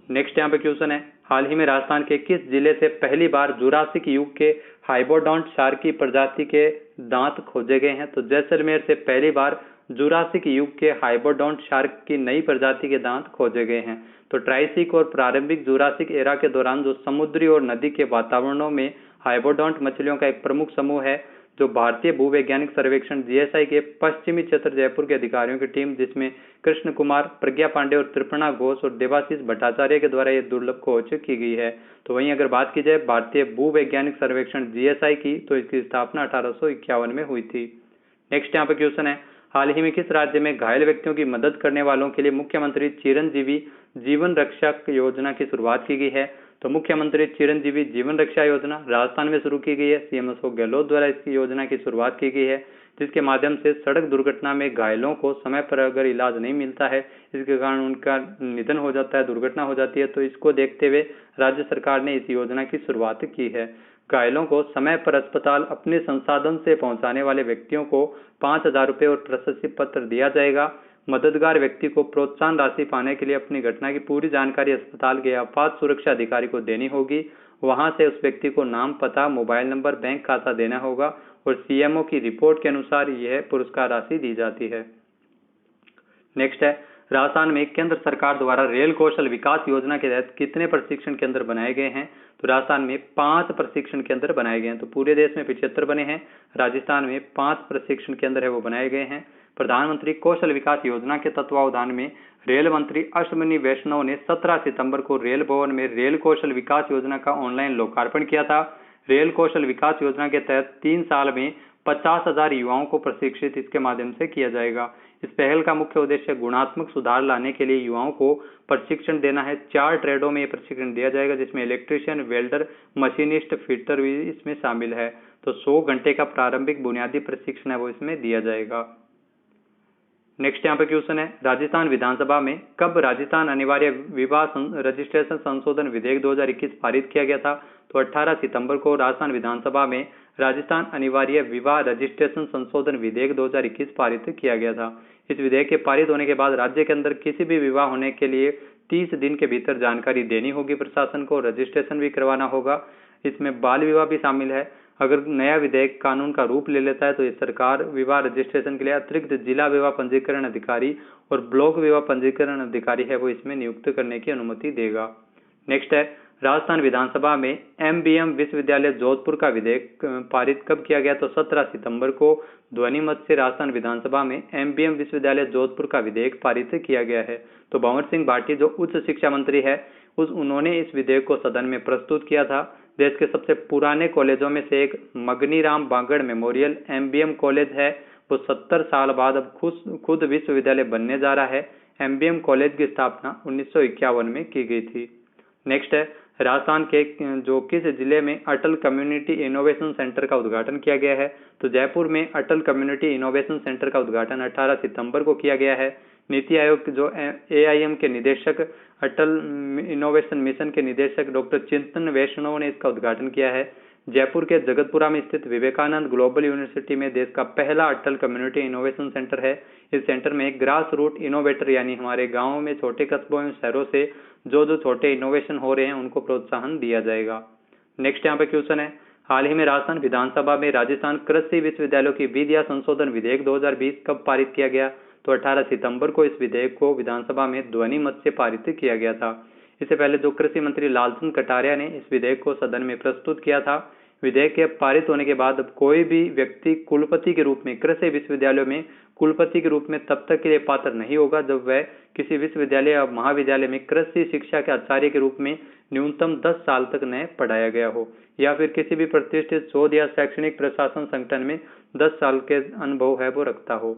नेक्स्ट यहाँ पे क्वेश्चन है, हाल ही में राजस्थान के किस जिले से पहली बार जुरासिक युग के हाइबोडोंट शार्क की प्रजाति के दांत खोजे गए हैं? तो जैसलमेर से पहली बार जुरासिक युग के हाइबोडोंट शार्क की नई प्रजाति के दांत खोजे गए हैं। तो ट्राइसिक और प्रारंभिक जुरासिक एरा के दौरान जो समुद्री और नदी के वातावरणों में हाइबोडोंट मछलियों का एक प्रमुख समूह है, जो भारतीय भूवैज्ञानिक सर्वेक्षण जीएसआई के पश्चिमी क्षेत्र जयपुर के अधिकारियों की टीम, जिसमें कृष्ण कुमार, प्रज्ञा पांडे और त्रिपणा घोष और देवाशीष भट्टाचार्य के द्वारा यह दुर्लभ खोज की गई है। तो वहीं अगर बात की जाए भारतीय भूवैज्ञानिक सर्वेक्षण जीएसआई की, तो इसकी स्थापना 1851 में हुई थी। नेक्स्ट यहाँ पे क्वेश्चन है, हाल ही में किस राज्य में घायल व्यक्तियों की मदद करने वालों के लिए मुख्यमंत्री चिरंजीवी जीवन रक्षा योजना की शुरुआत की गई है? तो मुख्यमंत्री चिरंजीवी जीवन रक्षा योजना राजस्थान में शुरू की गई है। सीएम अशोक गहलोत द्वारा इसकी योजना की शुरुआत की गई है, जिसके माध्यम से सड़क दुर्घटना में घायलों को समय पर अगर इलाज नहीं मिलता है, इसके कारण उनका निधन हो जाता है, दुर्घटना हो जाती है, तो इसको देखते हुए राज्य सरकार ने इस योजना की शुरुआत की है। घायलों को समय पर अस्पताल अपने संसाधन से पहुंचाने वाले व्यक्तियों को 5,000 रुपये और प्रशस्ति पत्र दिया जाएगा। मददगार व्यक्ति को प्रोत्साहन राशि पाने के लिए अपनी घटना की पूरी जानकारी अस्पताल के आपात सुरक्षा अधिकारी को देनी होगी। वहां से उस व्यक्ति को नाम, पता, मोबाइल नंबर, बैंक खाता देना होगा और सीएमओ की रिपोर्ट के अनुसार यह पुरस्कार राशि दी जाती है। नेक्स्ट है, राजस्थान में केंद्र सरकार द्वारा रेल कौशल विकास योजना के तहत कितने प्रशिक्षण केंद्र बनाए गए हैं? तो राजस्थान में 5 प्रशिक्षण केंद्र बनाए गए हैं। तो पूरे देश में 75 बने हैं, राजस्थान में 5 प्रशिक्षण केंद्र है वो बनाए गए हैं। प्रधानमंत्री कौशल विकास योजना के तत्वावधान में रेल मंत्री अश्विनी वैष्णव ने 17 सितंबर को रेल भवन में रेल कौशल विकास योजना का ऑनलाइन लोकार्पण किया था। रेल कौशल विकास योजना के तहत 3 साल में 50,000 युवाओं को प्रशिक्षित इसके माध्यम से किया जाएगा। इस पहल का मुख्य उद्देश्य गुणात्मक सुधार लाने के लिए युवाओं को प्रशिक्षण देना है। 4 ट्रेडों में यह प्रशिक्षण दिया जाएगा, जिसमें इलेक्ट्रीशियन, वेल्डर, मशीनिस्ट, फिटर भी इसमें शामिल है। तो 100 घंटे का प्रारंभिक बुनियादी प्रशिक्षण है वो इसमें दिया जाएगा। नेक्स्ट यहाँ पे क्वेश्चन है, राजस्थान विधानसभा में कब राजस्थान अनिवार्य विवाह रजिस्ट्रेशन संशोधन विधेयक 2021 पारित किया गया था? तो 18 सितंबर को राजस्थान विधानसभा में राजस्थान अनिवार्य विवाह रजिस्ट्रेशन संशोधन विधेयक 2021 पारित किया गया था। इस विधेयक के पारित होने के बाद राज्य के अंदर किसी भी विवाह होने के लिए 30 दिन के भीतर जानकारी देनी होगी प्रशासन को, रजिस्ट्रेशन भी करवाना होगा। इसमें बाल विवाह भी शामिल है। अगर नया विधेयक कानून का रूप ले लेता है तो ये सरकार विवाह रजिस्ट्रेशन के लिए अतिरिक्त जिला विवाह पंजीकरण अधिकारी और ब्लॉक विवाह पंजीकरण अधिकारी है वो इसमें नियुक्त करने की अनुमति देगा। नेक्स्ट है, राजस्थान विधानसभा में एमबीएम विश्वविद्यालय जोधपुर का विधेयक पारित कब किया गया? तो 17 सितंबर को ध्वनि मत से राजस्थान विधानसभा में एमबीएम विश्वविद्यालय जोधपुर का विधेयक पारित किया गया है। तो भंवर सिंह भाटी जो उच्च शिक्षा मंत्री है उन्होंने इस विधेयक को सदन में प्रस्तुत किया था। देश के सबसे पुराने कॉलेजों में से एक Maganiram Bangur memorial MBM college है वो 70 साल बाद अब खुद विश्वविद्यालय बनने जा रहा है। एमबीएम कॉलेज की स्थापना 1951 में की गई थी। नेक्स्ट है, राजस्थान के जो किस जिले में अटल कम्युनिटी इनोवेशन सेंटर का उद्घाटन किया गया है? तो जयपुर में अटल कम्युनिटी इनोवेशन सेंटर का उद्घाटन 18 सितंबर को किया गया है। नीति आयोग जो एआईएम के निदेशक, अटल इनोवेशन मिशन के निदेशक डॉक्टर चिंतन वैष्णव ने इसका उद्घाटन किया है। जयपुर के जगतपुरा में स्थित विवेकानंद ग्लोबल यूनिवर्सिटी में देश का पहला अटल कम्युनिटी इनोवेशन सेंटर है। इस सेंटर में ग्रास रूट इनोवेटर यानी हमारे गाँव में, छोटे कस्बों में, शहरों से जो छोटे इनोवेशन हो रहे हैं उनको प्रोत्साहन दिया जाएगा। नेक्स्ट यहाँ पे क्वेश्चन है, हाल ही में राजस्थान विधानसभा में राजस्थान कृषि विश्वविद्यालयों की विधियां संशोधन विधेयक 2020 कब पारित किया गया? तो 18 सितंबर को इस विधेयक को विधानसभा में ध्वनि मत से पारित किया गया था। इससे पहले जो कृषि मंत्री लालचंद कटारिया ने इस विधेयक को सदन में प्रस्तुत किया था। विधेयक के पारित होने के बाद अब कोई भी व्यक्ति कुलपति के रूप में कृषि विश्वविद्यालयों में कुलपति के रूप में तब तक के लिए पात्र नहीं होगा जब वह किसी विश्वविद्यालय या महाविद्यालय में कृषि शिक्षा के आचार्य के रूप में न्यूनतम 10 साल तक न पढ़ाया गया हो, या फिर किसी भी प्रतिष्ठित शोध या शैक्षणिक प्रशासन संगठन में 10 साल के अनुभव है वो रखता हो।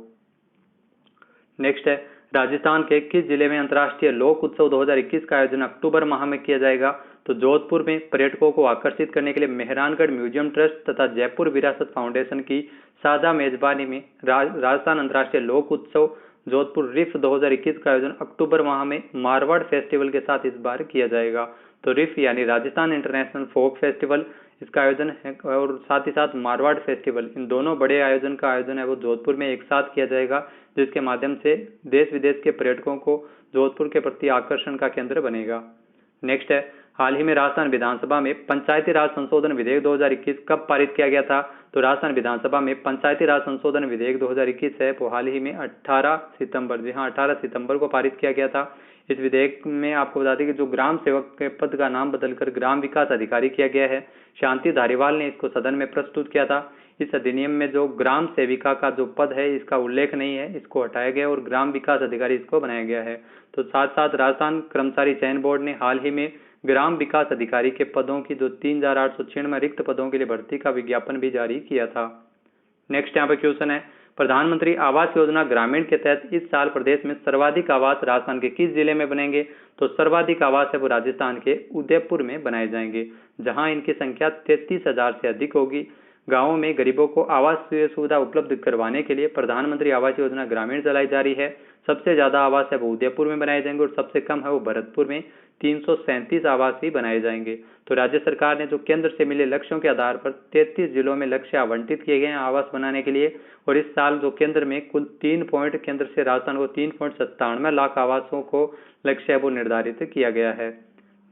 नेक्स्ट है, राजस्थान के किस जिले में अंतर्राष्ट्रीय लोक उत्सव 2021 का आयोजन अक्टूबर माह में किया जाएगा? तो जोधपुर में पर्यटकों को आकर्षित करने के लिए मेहरानगढ़ म्यूजियम ट्रस्ट तथा जयपुर विरासत फाउंडेशन की साझा मेजबानी में राजस्थान अंतर्राष्ट्रीय लोक उत्सव जोधपुर रिफ 2021 का आयोजन अक्टूबर माह में मारवाड़ फेस्टिवल के साथ इस बार किया जाएगा। तो रिफ यानी राजस्थान इंटरनेशनल फोक फेस्टिवल इसका आयोजन है, और साथ ही साथ मारवाड़ फेस्टिवल, इन दोनों बड़े आयोजन का आयोजन है वो जोधपुर में एक साथ किया जाएगा, जिसके माध्यम से देश विदेश के पर्यटकों को जोधपुर के प्रति आकर्षण का केंद्र बनेगा। नेक्स्ट है, हाल ही में राजस्थान विधानसभा में पंचायती राज संशोधन विधेयक 2021 कब पारित किया गया था? तो राजस्थान विधानसभा में पंचायती राज संशोधन विधेयक 2021 है वो हाल ही में 18 सितंबर, जी हाँ 18 सितंबर को पारित किया गया था। इस विधेयक में आपको बता दें कि जो ग्राम सेवक के पद का नाम बदलकर ग्राम विकास अधिकारी किया गया है। शांति धारीवाल ने इसको सदन में प्रस्तुत किया था। इस अधिनियम में जो ग्राम सेविका का जो पद है इसका उल्लेख नहीं है, इसको हटाया गया और ग्राम विकास अधिकारी इसको बनाया गया है। तो साथ साथ राजस्थान कर्मचारी चयन बोर्ड ने हाल ही में ग्राम विकास अधिकारी के पदों की जो 3896 रिक्त पदों के लिए भर्ती का विज्ञापन भी जारी किया था। नेक्स्ट यहाँ पे क्वेश्चन है, प्रधानमंत्री आवास योजना ग्रामीण के तहत इस साल प्रदेश में सर्वाधिक आवास राजस्थान के किस जिले में बनेंगे? तो सर्वाधिक आवास है वो राजस्थान के उदयपुर में बनाए जाएंगे, जहां इनकी संख्या 33,000 से अधिक होगी। गांवों में गरीबों को आवास सुविधा उपलब्ध करवाने के लिए प्रधानमंत्री आवास योजना ग्रामीण चलाई जा रही है। सबसे ज्यादा आवास है वो उदयपुर में बनाए जाएंगे और सबसे कम है वो भरतपुर में 337 आवास ही बनाए जाएंगे। तो राज्य सरकार ने जो केंद्र से मिले लक्ष्यों के आधार पर 33 जिलों में लक्ष्य आवंटित किए गए हैं आवास बनाने के लिए, और इस साल जो केंद्र में कुल 3 पॉइंट केंद्र से राजस्थान को 3.97 लाख आवासों को लक्ष्य है वो निर्धारित किया गया है।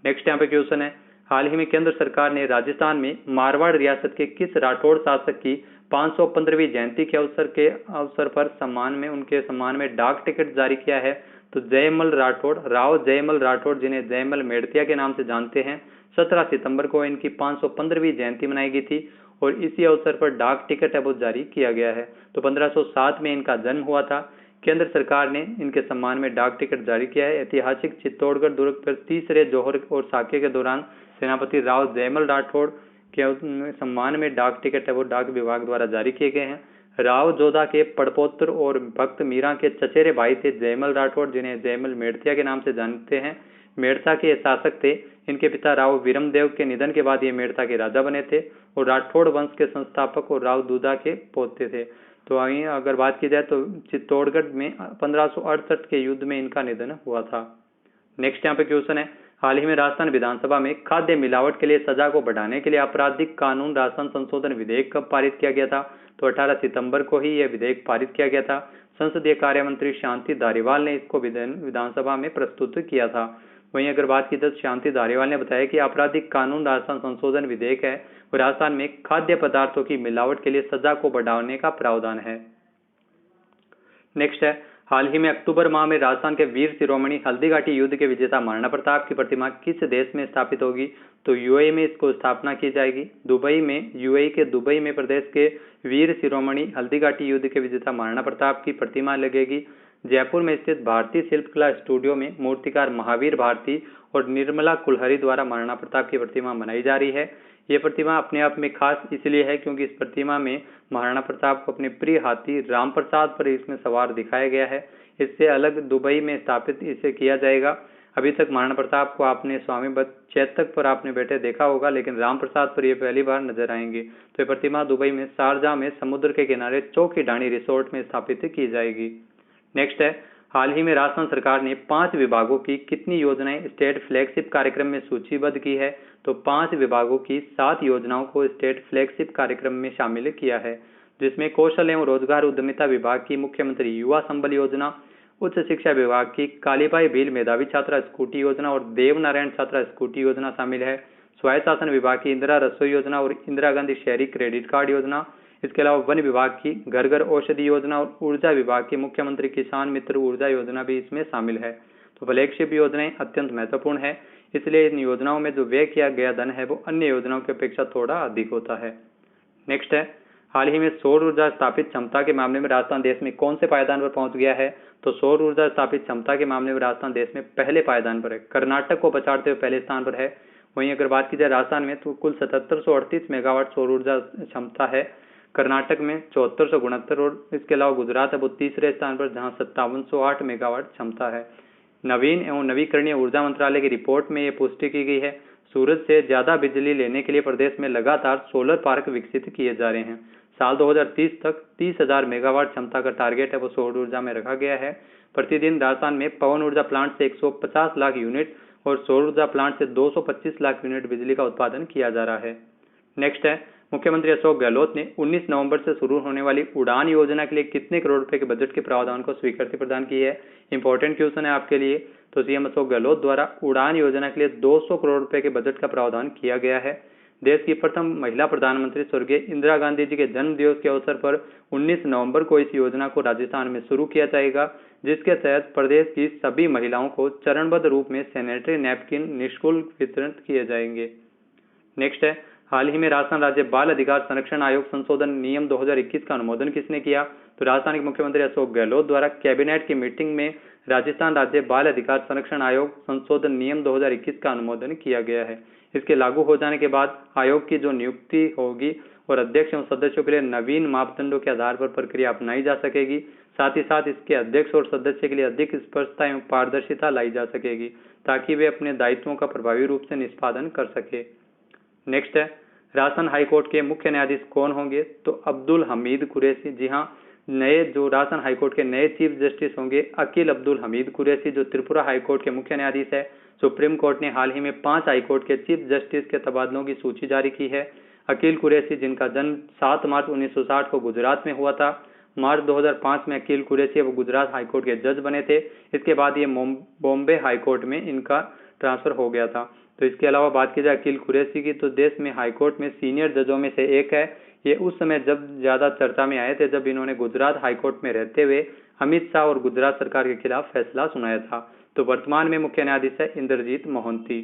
नेक्स्ट यहाँ पे क्वेश्चन है, हाल ही में केंद्र सरकार ने राजस्थान में मारवाड़ रियासत के किस राठौड़ शासक की 515वीं जयंती के अवसर पर उनके सम्मान में डाक टिकट जारी किया है? तो जयमल राठौड़, राव जयमल राठौड़, जिन्हें जयमल मेड़तिया के नाम से जानते हैं, 17 सितंबर को इनकी 515वीं जयंती मनाई गई थी और इसी अवसर पर डाक टिकट है वो जारी किया गया है। तो 1507 में इनका जन्म हुआ था। केंद्र सरकार ने इनके सम्मान में डाक टिकट जारी किया है। ऐतिहासिक चित्तौड़गढ़ दुर्ग पर तीसरे जौहर और साके के दौरान सेनापति राव जयमल राठौड़ के सम्मान में डाक टिकट है वो डाक विभाग द्वारा जारी किए गए हैं। राव जोधा के पड़पोत्र और भक्त मीरा के चचेरे भाई थे जयमल राठौड़, जिन्हें जयमल मेड़तिया के नाम से जानते हैं। मेड़ता के शासक थे। इनके पिता राव वीरमदेव के निधन के बाद ये मेड़ता के राजा बने थे और राठौड़ वंश के संस्थापक और राव दूधा के पोते थे। तो वहीं अगर बात की जाए तो चित्तौड़गढ़ में 1568 के युद्ध में इनका निधन हुआ था। नेक्स्ट यहाँ पे क्वेश्चन है, हाल ही में राजस्थान विधानसभा में खाद्य मिलावट के लिए सजा को बढ़ाने के लिए आपराधिक कानून राजस्थान संशोधन विधेयक कब पारित किया गया था? तो 18 सितंबर को ही यह विधेयक पारित किया गया था। संसदीय कार्य मंत्री शांति धारीवाल ने इसको विधानसभा में प्रस्तुत किया था। वहीं अगर बात की जाए तो शांति धारीवाल ने बताया कि आपराधिक कानून राजस्थान संशोधन विधेयक है वो राजस्थान में खाद्य पदार्थों की मिलावट के लिए सजा को बढ़ाने का प्रावधान है। नेक्स्ट है, हाल ही में अक्टूबर माह में राजस्थान के वीर शिरोमणि हल्दीघाटी युद्ध के विजेता महाराणा प्रताप की प्रतिमा किस देश में स्थापित होगी? तो यूएई में इसको स्थापना की जाएगी। दुबई में, यूएई के दुबई में प्रदेश के वीर शिरोमणि हल्दीघाटी युद्ध के विजेता महाराणा प्रताप की प्रतिमा लगेगी। जयपुर में स्थित भारतीय शिल्पकला स्टूडियो में मूर्तिकार महावीर भारती और निर्मला कुलहरी द्वारा महाराणा प्रताप की प्रतिमा बनाई जा रही है। यह प्रतिमा अपने आप में खास इसलिए है क्योंकि इस प्रतिमा में महाराणा प्रताप को अपने प्रिय हाथी राम प्रसाद पर इसमें सवार दिखाया गया है। इससे अलग दुबई में स्थापित इसे किया जाएगा। अभी तक महाराणा प्रताप को आपने स्वामी चेतक पर आपने बैठे देखा होगा, लेकिन राम प्रसाद पर यह पहली बार नजर आएंगे। तो यह प्रतिमा दुबई में शारजाह में समुद्र के किनारे चौकी ढाणी रिसोर्ट में स्थापित की जाएगी। नेक्स्ट है, हाल ही में राजस्थान सरकार ने 5 विभागों की कितनी योजनाएं स्टेट फ्लैगशिप कार्यक्रम में सूचीबद्ध की है? तो 5 विभागों की 7 योजनाओं को स्टेट फ्लैगशिप कार्यक्रम में शामिल किया है, जिसमें कौशल एवं रोजगार उद्यमिता विभाग की मुख्यमंत्री युवा संबल योजना, उच्च शिक्षा विभाग की कालीबाई भील मेधावी छात्रा स्कूटी योजना और देवनारायण छात्रा स्कूटी योजना शामिल है। स्वायत्त शासन विभाग की इंदिरा रसोई योजना और इंदिरा गांधी शहरी क्रेडिट कार्ड योजना, इसके अलावा वन विभाग की घर घर औषधि योजना और ऊर्जा विभाग की मुख्यमंत्री किसान मित्र ऊर्जा योजना भी इसमें शामिल है। तो फ्लैगशिप योजनाएं अत्यंत महत्वपूर्ण है, इसलिए इन योजनाओं में जो व्यय किया गया धन है वो अन्य योजनाओं की अपेक्षा थोड़ा अधिक होता है। नेक्स्ट है, हाल ही में सौर ऊर्जा स्थापित क्षमता के मामले में राजस्थान देश में कौन से पायदान पर पहुंच गया है? तो सौर ऊर्जा स्थापित क्षमता के मामले में राजस्थान देश में पहले पायदान पर है, कर्नाटक को पछाड़ते हुए पहले स्थान पर है। वहीं अगर बात की जाए राजस्थान में तो कुल 7738 मेगावाट सौर ऊर्जा क्षमता है, कर्नाटक में 7469 और इसके अलावा गुजरात है वो तीसरे स्थान पर जहां 5708 मेगावाट क्षमता है। नवीन एवं नवीकरणीय ऊर्जा मंत्रालय की रिपोर्ट में ये पुष्टि की गई है। सूरज से ज्यादा बिजली लेने के लिए प्रदेश में लगातार सोलर पार्क विकसित किए जा रहे हैं। साल 2030 तक 30,000 मेगावाट क्षमता का टारगेट है वो सौर ऊर्जा में रखा गया है। प्रतिदिन राजस्थान में पवन ऊर्जा प्लांट से 150 लाख यूनिट और सौर ऊर्जा प्लांट से 225 लाख यूनिट बिजली का उत्पादन किया जा रहा है। नेक्स्ट है, मुख्यमंत्री अशोक गहलोत ने 19 नवंबर से शुरू होने वाली उड़ान योजना के लिए कितने करोड़ रुपए के बजट के प्रावधान को स्वीकृति प्रदान की है? इंपॉर्टेंट क्वेश्चन है आपके लिए। तो सीएम अशोक गहलोत द्वारा उड़ान योजना के लिए 200 करोड़ रुपए के बजट का प्रावधान किया गया है। देश की प्रथम महिला प्रधानमंत्री स्वर्गीय इंदिरा गांधी जी के जन्म दिवस के अवसर पर 19 नवंबर को इस योजना को राजस्थान में शुरू किया जाएगा, जिसके तहत प्रदेश की सभी महिलाओं को चरणबद्ध रूप में सैनिटरी नैपकिन निःशुल्क वितरित किए जाएंगे। नेक्स्ट है, हाल ही में राजस्थान राज्य बाल अधिकार संरक्षण आयोग संशोधन नियम 2021 का अनुमोदन किसने किया? तो राजस्थान के मुख्यमंत्री अशोक गहलोत द्वारा कैबिनेट की मीटिंग में राजस्थान राज्य बाल अधिकार संरक्षण आयोग संशोधन नियम 2021 का अनुमोदन किया गया है। इसके लागू हो जाने के बाद आयोग की जो नियुक्ति होगी और अध्यक्ष एवं सदस्यों के लिए नवीन मापदंडों के आधार पर प्रक्रिया अपनाई जा सकेगी। साथ ही साथ इसके अध्यक्ष और सदस्य के लिए अधिक स्पष्टता एवं पारदर्शिता लाई जा सकेगी ताकि वे अपने दायित्वों का प्रभावी रूप से निष्पादन कर सके। नेक्स्ट है, राजस्थान हाईकोर्ट के मुख्य न्यायाधीश कौन होंगे? तो अब्दुल हमीद कुरैशी। जी हाँ, नए जो राजस्थान हाईकोर्ट के नए चीफ जस्टिस होंगे अकील अब्दुल हमीद कुरैशी, जो त्रिपुरा हाईकोर्ट के मुख्य न्यायाधीश है। सुप्रीम कोर्ट ने हाल ही में 5 हाईकोर्ट के चीफ जस्टिस के तबादलों की सूची जारी की है। अकील कुरैशी, जिनका जन्म 7 मार्च 1960 को गुजरात में हुआ था, मार्च 2005 में अकील कुरैशी वो गुजरात हाईकोर्ट के जज बने थे। इसके बाद ये बॉम्बे हाईकोर्ट में इनका ट्रांसफर हो गया था। तो इसके अलावा बात की जाए अकील कुरैशी की, तो देश में हाईकोर्ट में सीनियर जजों में से एक है। ये उस समय जब ज्यादा चर्चा में आए थे जब इन्होंने गुजरात हाईकोर्ट में रहते हुए अमित शाह और गुजरात सरकार के खिलाफ फैसला सुनाया था। तो वर्तमान में मुख्य न्यायाधीश है इंद्रजीत मोहंती।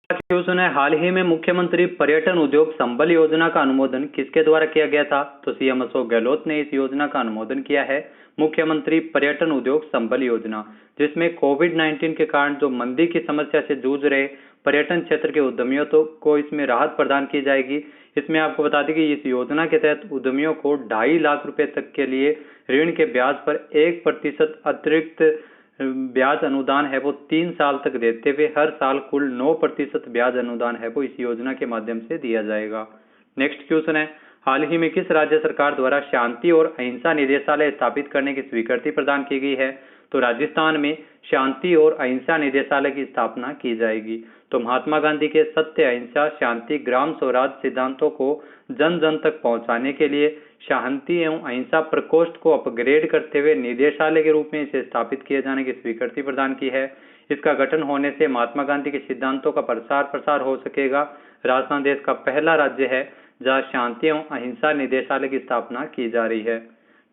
क्वेश्चन है, हाल ही में मुख्यमंत्री पर्यटन उद्योग संबल योजना का अनुमोदन किसके द्वारा किया गया था? तो सीएम अशोक गहलोत ने इस योजना का अनुमोदन किया है, मुख्यमंत्री पर्यटन उद्योग संबल योजना, जिसमें कोविड-19 के कारण जो मंदी की समस्या से जूझ रहे पर्यटन क्षेत्र के उद्यमियों को इसमें राहत प्रदान की जाएगी। इसमें आपको बता दें कि इस योजना के तहत उद्यमियों को 2.5 लाख रुपए तक के लिए ऋण के ब्याज पर 1% अतिरिक्त ब्याज अनुदान है वो 3 साल तक देते हुए हर साल कुल 9% ब्याज अनुदान है वो इस योजना के माध्यम से दिया जाएगा। नेक्स्ट क्वेश्चन है, हाल ही में किस राज्य सरकार द्वारा शांति और अहिंसा निदेशालय स्थापित करने की स्वीकृति प्रदान की गई है? तो राजस्थान में शांति और अहिंसा निदेशालय की स्थापना की जाएगी। तो महात्मा गांधी के सत्य, अहिंसा, शांति, ग्राम स्वराज सिद्धांतों को जन जन तक पहुंचाने के लिए शांति एवं अहिंसा प्रकोष्ठ को अपग्रेड करते हुए निदेशालय के रूप में इसे स्थापित किए जाने की स्वीकृति प्रदान की है। इसका गठन होने से महात्मा गांधी के सिद्धांतों का प्रसार हो सकेगा। राजस्थान देश का पहला राज्य है जहां शांति एवं अहिंसा निदेशालय की स्थापना की जा रही है।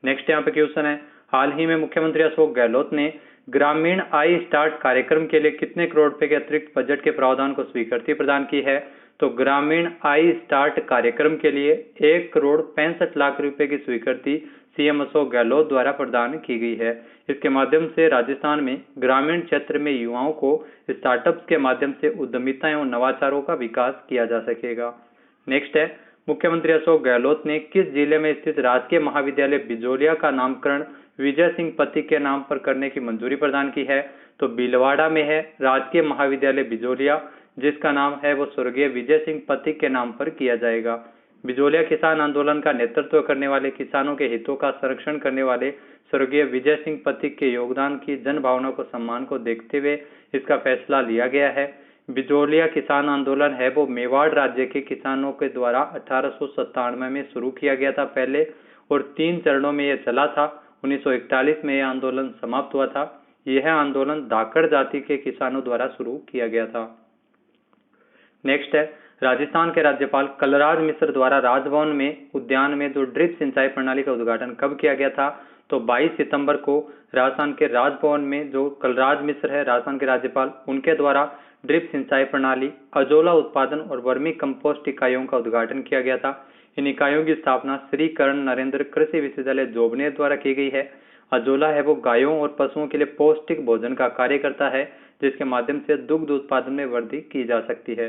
नेक्स्ट यहाँ पे क्वेश्चन है, हाल ही में मुख्यमंत्री अशोक गहलोत ने ग्रामीण आई स्टार्ट कार्यक्रम के लिए कितने करोड़ रुपए के अतिरिक्त बजट के प्रावधान को स्वीकृति प्रदान की है? तो ग्रामीण आई स्टार्ट कार्यक्रम के लिए 1,65,00,000 रुपए की स्वीकृति सीएम अशोक गहलोत द्वारा प्रदान की गई है। इसके माध्यम से राजस्थान में ग्रामीण क्षेत्र में युवाओं को स्टार्टअप्स के माध्यम से उद्यमिता एवं नवाचारों का विकास किया जा सकेगा। नेक्स्ट है, मुख्यमंत्री अशोक गहलोत ने किस जिले में स्थित राजकीय महाविद्यालय बिजोलिया का नामकरण विजय सिंह पथिक के नाम पर करने की मंजूरी प्रदान की है? तो भीलवाड़ा में है राजकीय महाविद्यालय बिजोलिया, जिसका नाम है वो स्वर्गीय विजय सिंह पथिक के नाम पर किया जाएगा। बिजोलिया किसान आंदोलन का नेतृत्व करने वाले, किसानों के हितों का संरक्षण करने वाले स्वर्गीय विजय सिंह पथिक के योगदान की जन भावना को सम्मान को देखते हुए इसका फैसला लिया गया है। बिजोलिया किसान आंदोलन है वो मेवाड़ राज्य के किसानों के द्वारा 1897 में शुरू किया गया था पहले, और 3 चरणों में यह चला था। 1941 में यह आंदोलन समाप्त हुआ था। यह आंदोलन धाकड़ जाति के किसानों द्वारा शुरू किया गया था। नेक्स्ट है, राजस्थान के राज्यपाल कलराज मिश्र द्वारा राजभवन में उद्यान में जो ड्रिप सिंचाई प्रणाली का उद्घाटन कब किया गया था? तो 22 सितंबर को राजस्थान के राजभवन में जो कलराज मिश्र है राजस्थान के राज्यपाल, उनके द्वारा ड्रिप सिंचाई प्रणाली, अजोला उत्पादन और वर्मी कंपोस्ट इकाइयों का उद्घाटन किया गया था। इन इकाइयों की स्थापना श्री कर्ण नरेंद्र कृषि विश्वविद्यालय जोबनेर द्वारा की गई है। अजोला है वो गायों और पशुओं के लिए पौष्टिक भोजन का कार्य करता है, जिसके माध्यम से दुग्ध उत्पादन में वृद्धि की जा सकती है।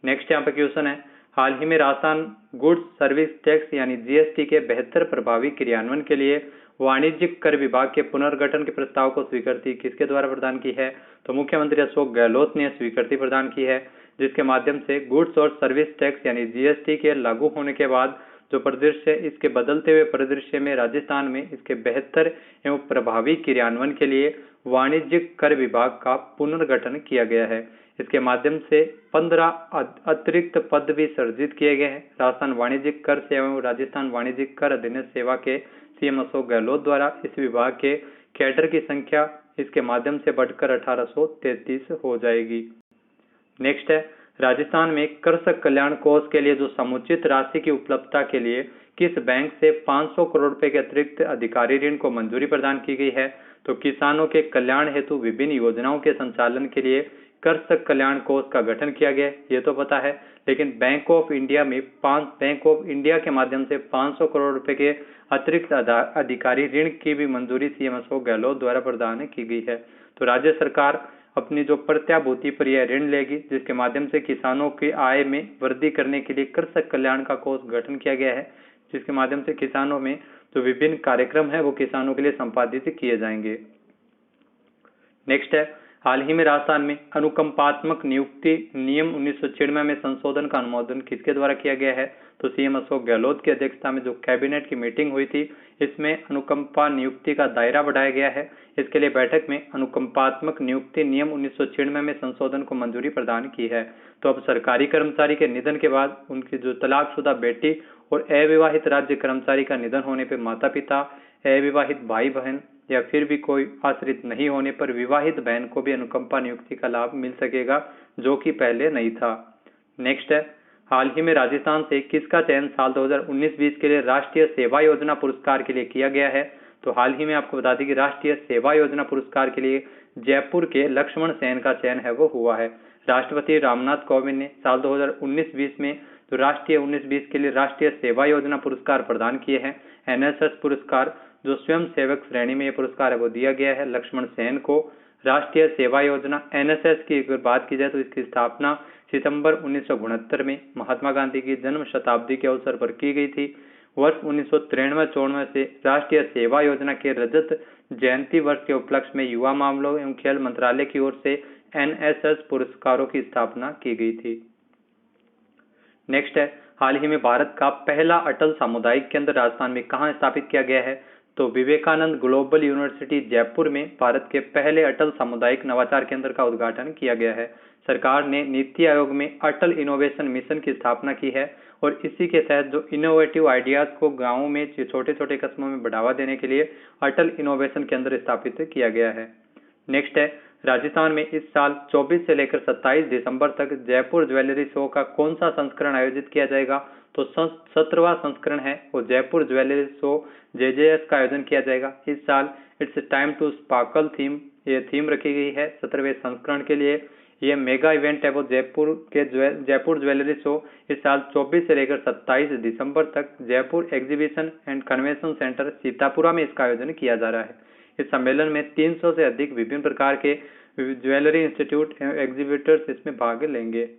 नेक्स्ट यहाँ पे क्वेश्चन है, हाल ही में राजस्थान गुड्स सर्विस टैक्स यानी जीएसटी के बेहतर प्रभावी क्रियान्वयन के लिए वाणिज्यिक कर विभाग के पुनर्गठन के प्रस्ताव को स्वीकृति किसके द्वारा प्रदान की है? तो मुख्यमंत्री अशोक गहलोत ने स्वीकृति प्रदान की है, जिसके माध्यम से गुड्स और सर्विस टैक्स यानी जीएसटी के लागू होने के बाद जो परिदृश्य, इसके बदलते हुए परिदृश्य में राजस्थान में इसके बेहतर एवं प्रभावी क्रियान्वयन के लिए वाणिज्यिक कर विभाग का पुनर्गठन किया गया है। इसके माध्यम से 15 अतिरिक्त पद भी सृजित किए गए हैं। राजस्थान वाणिज्यिक कर सेवा एवं राजस्थान वाणिज्यिक कर अधीनस्थ सेवा के सीएम अशोक गहलोत द्वारा इस विभाग के कैडर की संख्या इसके माध्यम से बढ़कर 1833 हो जाएगी। नेक्स्ट है, राजस्थान में कृषक कल्याण कोष के लिए जो समुचित राशि की उपलब्धता के लिए किस बैंक से 500 करोड़ रुपए के अतिरिक्त अधिकारी ऋण को मंजूरी प्रदान की गई है? तो किसानों के कल्याण हेतु विभिन्न योजनाओं के संचालन के लिए कृषक कल्याण कोष का गठन किया गया, ये तो पता है। लेकिन बैंक ऑफ इंडिया के माध्यम से 500 करोड़ रुपए के अतिरिक्त अधिकारी ऋण की भी मंजूरी सीएम अशोक गहलोत द्वारा प्रदान की गई है। तो राज्य सरकार अपनी जो प्रत्याभूति पर यह ऋण लेगी, जिसके माध्यम से किसानों की आय में वृद्धि करने के लिए कृषक कल्याण का कोष गठन किया गया है, जिसके माध्यम से किसानों में जो विभिन्न कार्यक्रम है वो किसानों के लिए संपादित किए जाएंगे। नेक्स्ट है, हाल ही में राजस्थान में अनुकंपात्मक नियुक्ति नियम 1996 में संशोधन का अनुमोदन किसके द्वारा किया गया है? तो सीएम अशोक गहलोत की अध्यक्षता में जो कैबिनेट की मीटिंग हुई थी, इसमें अनुकंपा नियुक्ति का दायरा बढ़ाया गया है। इसके लिए बैठक में अनुकंपात्मक नियुक्ति नियम 1996 में संशोधन को मंजूरी प्रदान की है। तो अब सरकारी कर्मचारी के निधन के बाद उनकी जो तलाकशुदा बेटी और अविवाहित राज्य कर्मचारी का निधन होने पर माता पिता, अविवाहित भाई बहन या फिर भी कोई आश्रित नहीं होने पर विवाहित बहन को भी अनुकंपा नियुक्ति का लाभ मिल सकेगा, जो कि पहले नहीं था। नेक्स्ट है, हाल ही में राजस्थान से किसका चयन साल 2019-20 के लिए राष्ट्रीय सेवा योजना पुरस्कार के लिए किया गया है? तो हाल ही में आपको बता दें कि राष्ट्रीय सेवा योजना पुरस्कार के लिए जयपुर के लक्ष्मण सेन का चयन है वो हुआ है। राष्ट्रपति रामनाथ कोविंद ने साल 2019-20 में तो राष्ट्रीय 19-20 के लिए राष्ट्रीय सेवा योजना पुरस्कार प्रदान किए हैं। एनएसएस पुरस्कार जो स्वयं सेवक श्रेणी में यह पुरस्कार है वो दिया गया है लक्ष्मण सेन को। राष्ट्रीय सेवा योजना एनएसएस की अगर बात की जाए तो इसकी स्थापना सितंबर 1969 में महात्मा गांधी की जन्म शताब्दी के अवसर पर की गई थी। वर्ष 1993-94 से राष्ट्रीय सेवा योजना के रजत जयंती वर्ष के उपलक्ष्य में युवा मामलों एवं खेल मंत्रालय की ओर से एनएसएस पुरस्कारों की स्थापना की गई थी। नेक्स्ट है, हाल ही में भारत का पहला अटल सामुदायिक केंद्र राजस्थान में कहां स्थापित किया गया है? तो विवेकानंद ग्लोबल यूनिवर्सिटी जयपुर में भारत के पहले अटल सामुदायिक नवाचार केंद्र का उद्घाटन किया गया है। सरकार ने नीति आयोग में अटल इनोवेशन मिशन की स्थापना की है और इसी के तहत जो इनोवेटिव आइडियाज को गांवों में छोटे छोटे कस्बों में बढ़ावा देने के लिए अटल इनोवेशन केंद्र स्थापित किया गया है। नेक्स्ट है, राजस्थान में इस साल 24 से लेकर 27 दिसंबर तक जयपुर ज्वेलरी शो का कौन सा संस्करण आयोजित किया जाएगा? तो 17वां संस्करण है वो जयपुर ज्वेलरी शो जेजेएस का आयोजन किया जाएगा। इस साल it's time to sparkle theme ये थीम रखी गई है 17वें संस्करण के लिए। ये मेगा इवेंट है वो जयपुर ज्वेलरी शो इस साल 24 से लेकर 27 दिसंबर तक Jaipur exhibition and convention centre Sitapura में इसका आयोजन किया जा रहा है। इस सम्मेलन में 300 से अधिक विभिन्न प्रकार के ज्वेलरी इंस्टीट्यूट एवं एग्जीबिटर्स इसमें भाग लेंगे।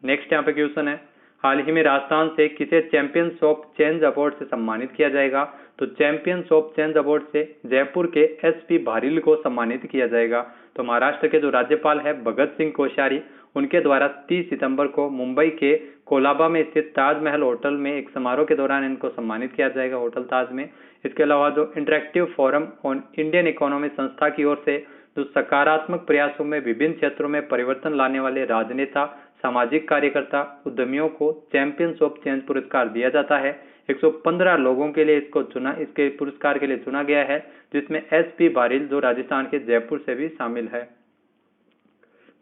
नेक्स्ट यहाँ पे क्वेश्चन है, हाल ही में राजस्थान से किसे चैंपियंस ऑफ चेंज अवार्ड से सम्मानित किया जाएगा? तो चैंपियंस ऑफ चेंज अवार्ड से जयपुर के एसपी भारिल को सम्मानित किया जाएगा। तो महाराष्ट्र के जो राज्यपाल है भगत सिंह कोश्यारी, उनके द्वारा 30 सितंबर को मुंबई के कोलाबा में स्थित ताजमहल होटल में एक समारोह के दौरान इनको सम्मानित किया जाएगा, होटल ताज में। इसके अलावा जो interactive forum on Indian economy संस्था की ओर से जो सकारात्मक प्रयासों में विभिन्न क्षेत्रों में परिवर्तन लाने वाले राजनेता, सामाजिक कार्यकर्ता, उद्यमियों को चैंपियंस ऑफ चेंज पुरस्कार दिया जाता है। 115 लोगों के लिए इसके पुरस्कार के लिए चुना गया है, जिसमें एसपी भारिल जो राजस्थान के जयपुर से भी शामिल है।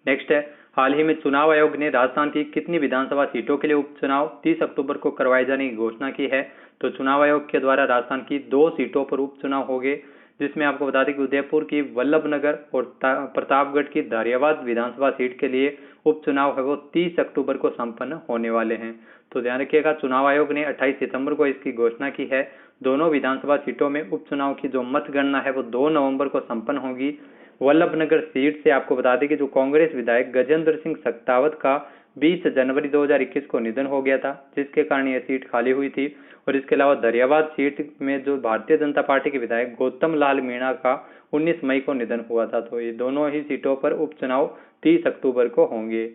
नेक्स्ट है, हाल ही में चुनाव आयोग ने राजस्थान की कितनी विधानसभा सीटों के लिए उपचुनाव 30 अक्टूबर को करवाए जाने की घोषणा की है? तो चुनाव आयोग के द्वारा राजस्थान की 2 सीटों पर उपचुनाव होंगे, जिसमें आपको बता दें कि उदयपुर की वल्लभनगर और प्रतापगढ़ की दारियाबाद विधानसभा सीट के लिए उपचुनाव है वो 30 अक्टूबर को संपन्न होने वाले हैं। तो ध्यान रखिएगा, चुनाव आयोग ने 28 सितंबर को इसकी घोषणा की है। दोनों विधानसभा सीटों में उपचुनाव की जो मतगणना है वो 2 नवंबर को संपन्न होगी। वल्लभनगर सीट से आपको बता दें कि जो कांग्रेस विधायक गजेंद्र सिंह सक्तावत का 20 जनवरी 2021 को निधन हो गया था, जिसके कारण यह सीट खाली हुई थी। और इसके अलावा दरियाबाद सीट में जो भारतीय जनता पार्टी के विधायक गौतम लाल मीणा का 19 मई को निधन हुआ था। तो ये दोनों ही सीटों पर उपचुनाव 30 अक्टूबर को होंगे।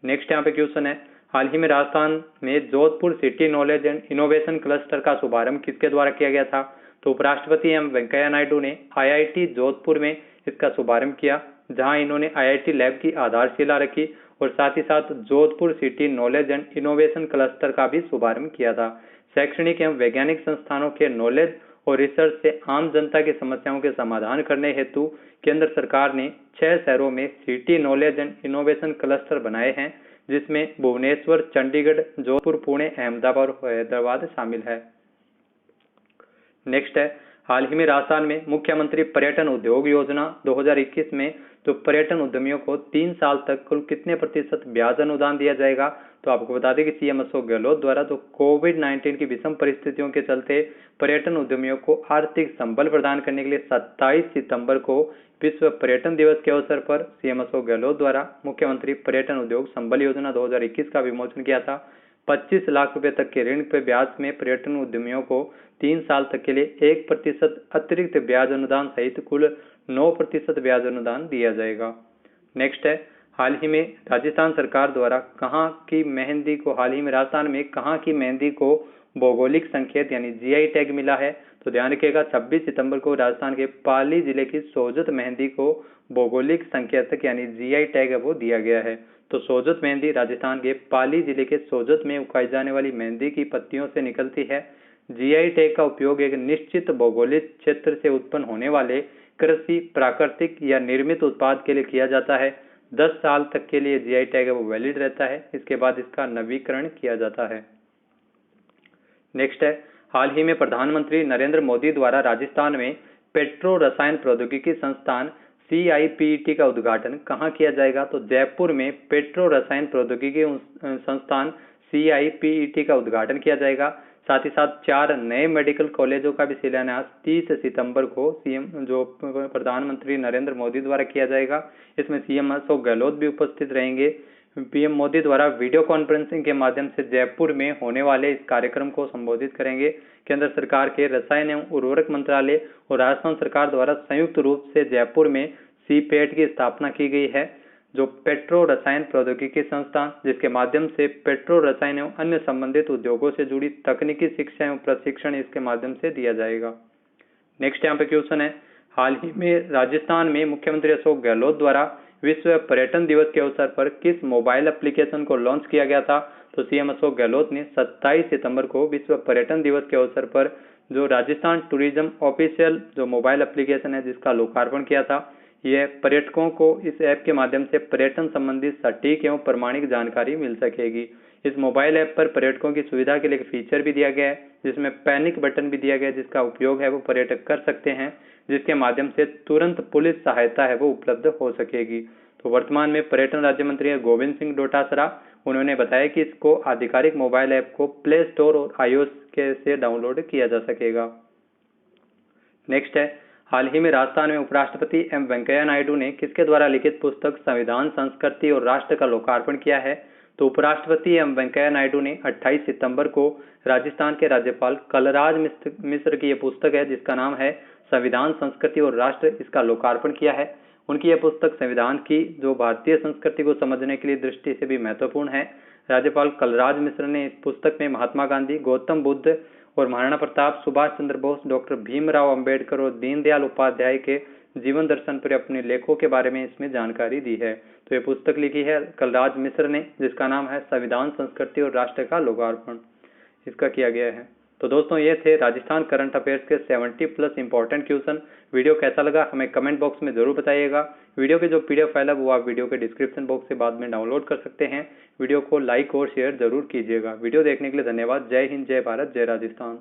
नेक्स्ट यहाँ पे क्वेश्चन है, हाल ही में राजस्थान में Jodhpur city knowledge and innovation cluster का शुभारंभ किसके द्वारा किया गया था? तो उपराष्ट्रपति एम वेंकैया नायडू ने IIT जोधपुर में इसका शुभारंभ किया, जहां इन्होंने IIT लैब की आधारशिला रखी और साथ ही साथ Jodhpur city knowledge and innovation cluster का भी शुभारंभ किया था। शैक्षणिक एवं वैज्ञानिक संस्थानों के नॉलेज और रिसर्च से आम जनता की समस्याओं के समाधान करने हेतु केंद्र सरकार ने 6 शहरों में city knowledge and innovation cluster बनाए हैं, जिसमें भुवनेश्वर, चंडीगढ़, जोधपुर, पुणे, अहमदाबाद और हैदराबाद शामिल है। नेक्स्ट है, हाल ही में राजस्थान में मुख्यमंत्री पर्यटन उद्योग योजना 2021 में तो पर्यटन उद्यमियों को 3 साल तक कुल कितने प्रतिशत ब्याज अनुदान दिया जाएगा? तो आपको बता दें कि CM अशोक गहलोत द्वारा तो कोविड-19 की विषम परिस्थितियों के चलते पर्यटन उद्यमियों को आर्थिक संबल प्रदान करने के लिए 27 सितंबर को विश्व पर्यटन दिवस के अवसर पर CM अशोक गहलोत द्वारा मुख्यमंत्री पर्यटन उद्योग संबल योजना 2021 का विमोचन किया था। 25 लाख रुपए तक के ऋण पर ब्याज में पर्यटन उद्यमियों को 3 साल तक के लिए 1% अतिरिक्त ब्याज अनुदान सहित कुल 9% ब्याज अनुदान दिया जाएगा। नेक्स्ट है, हाल ही में राजस्थान सरकार द्वारा राजस्थान में कहाँ की मेहंदी को भौगोलिक संकेत यानी GI टैग मिला है? तो ध्यान रखिएगा, 26 सितंबर को राजस्थान के पाली जिले की सोजत मेहंदी को भौगोलिक संकेतक यानी GI टैग वो दिया गया है। तो सोजत मेहंदी राजस्थान के पाली जिले के सोजत में उगाई जाने वाली मेहंदी की पत्तियों से निकलती है। GI टैग का उपयोग एक निश्चित भौगोलिक क्षेत्र से उत्पन्न होने वाले कृषि, प्राकृतिक या निर्मित उत्पाद के लिए किया जाता है। 10 साल तक के लिए GI टैग वो वैलिड रहता है, इसके बाद इसका नवीकरण किया जाता है। नेक्स्ट है, हाल ही में प्रधानमंत्री नरेंद्र मोदी द्वारा राजस्थान में पेट्रो रसायन प्रौद्योगिकी संस्थान CIPET का उद्घाटन कहाँ किया जाएगा? तो जयपुर में पेट्रो रसायन प्रौद्योगिकी संस्थान CIPET का उद्घाटन किया जाएगा। साथ ही साथ 4 नए मेडिकल कॉलेजों का भी शिलान्यास 30 सितंबर को प्रधानमंत्री नरेंद्र मोदी द्वारा किया जाएगा। इसमें CM अशोक गहलोत भी उपस्थित रहेंगे। PM मोदी द्वारा वीडियो कॉन्फ्रेंसिंग के माध्यम से जयपुर में होने वाले इस कार्यक्रम को संबोधित करेंगे। केंद्र सरकार के रसायन एवं उर्वरक मंत्रालय और राजस्थान सरकार द्वारा संयुक्त रूप से जयपुर में CPET की स्थापना की गई है, जो पेट्रो रसायन प्रौद्योगिकी संस्थान, जिसके माध्यम से पेट्रो रसायन एवं अन्य संबंधित उद्योगों से जुड़ी तकनीकी शिक्षा एवं प्रशिक्षण इसके माध्यम से दिया जाएगा। नेक्स्ट यहाँ पे क्वेश्चन है, हाल ही में राजस्थान में मुख्यमंत्री अशोक गहलोत द्वारा विश्व पर्यटन दिवस के अवसर पर किस मोबाइल एप्लीकेशन को लॉन्च किया गया था? तो CM अशोक गहलोत ने 27 सितंबर को विश्व पर्यटन दिवस के अवसर पर जो राजस्थान टूरिज्म ऑफिशियल जो मोबाइल एप्लीकेशन है जिसका लोकार्पण किया था। यह पर्यटकों को इस ऐप के माध्यम से पर्यटन संबंधी सटीक एवं प्रमाणिक जानकारी मिल सकेगी। इस मोबाइल ऐप पर पर्यटकों की सुविधा के लिए एक फीचर भी दिया गया है, जिसमें पैनिक बटन भी दिया गया है, जिसका उपयोग है वो पर्यटक कर सकते हैं, जिसके माध्यम से तुरंत पुलिस सहायता है वो उपलब्ध हो सकेगी। तो वर्तमान में पर्यटन राज्य मंत्री गोविंद सिंह डोटासरा उन्होंने बताया कि इसको आधिकारिक मोबाइल ऐप को प्ले स्टोर और iOS के से डाउनलोड किया जा सकेगा। नेक्स्ट है, हाल ही में राजस्थान में उपराष्ट्रपति एम वेंकैया नायडू ने किसके द्वारा लिखित पुस्तक संविधान, संस्कृति और राष्ट्र का लोकार्पण किया है? तो उपराष्ट्रपति एम वेंकैया नायडू ने 28 सितंबर को राजस्थान के राज्यपाल कलराज मिश्र की यह पुस्तक है, जिसका नाम है संविधान, संस्कृति और राष्ट्र, इसका लोकार्पण किया है। उनकी यह पुस्तक संविधान की जो भारतीय संस्कृति को समझने के लिए दृष्टि से भी महत्वपूर्ण है। राज्यपाल कलराज मिश्र ने इस पुस्तक में महात्मा गांधी, गौतम बुद्ध और महाराणा प्रताप, सुभाष चंद्र बोस, डॉक्टर भीमराव अंबेडकर और दीनदयाल उपाध्याय के जीवन दर्शन पर अपने लेखों के बारे में इसमें जानकारी दी है। तो ये पुस्तक लिखी है कलराज मिश्र ने, जिसका नाम है संविधान, संस्कृति और राष्ट्र का लोकार्पण, इसका किया गया है। तो दोस्तों ये थे राजस्थान करंट अफेयर्स के 70+ इंपॉर्टेंट क्वेश्चन। वीडियो कैसा लगा हमें कमेंट बॉक्स में जरूर बताइएगा। वीडियो की जो PDF फाइल है वो आप वीडियो के डिस्क्रिप्शन बॉक्स से बाद में डाउनलोड कर सकते हैं। वीडियो को लाइक और शेयर जरूर कीजिएगा। वीडियो देखने के लिए धन्यवाद। जय हिंद, जय भारत, जय राजस्थान।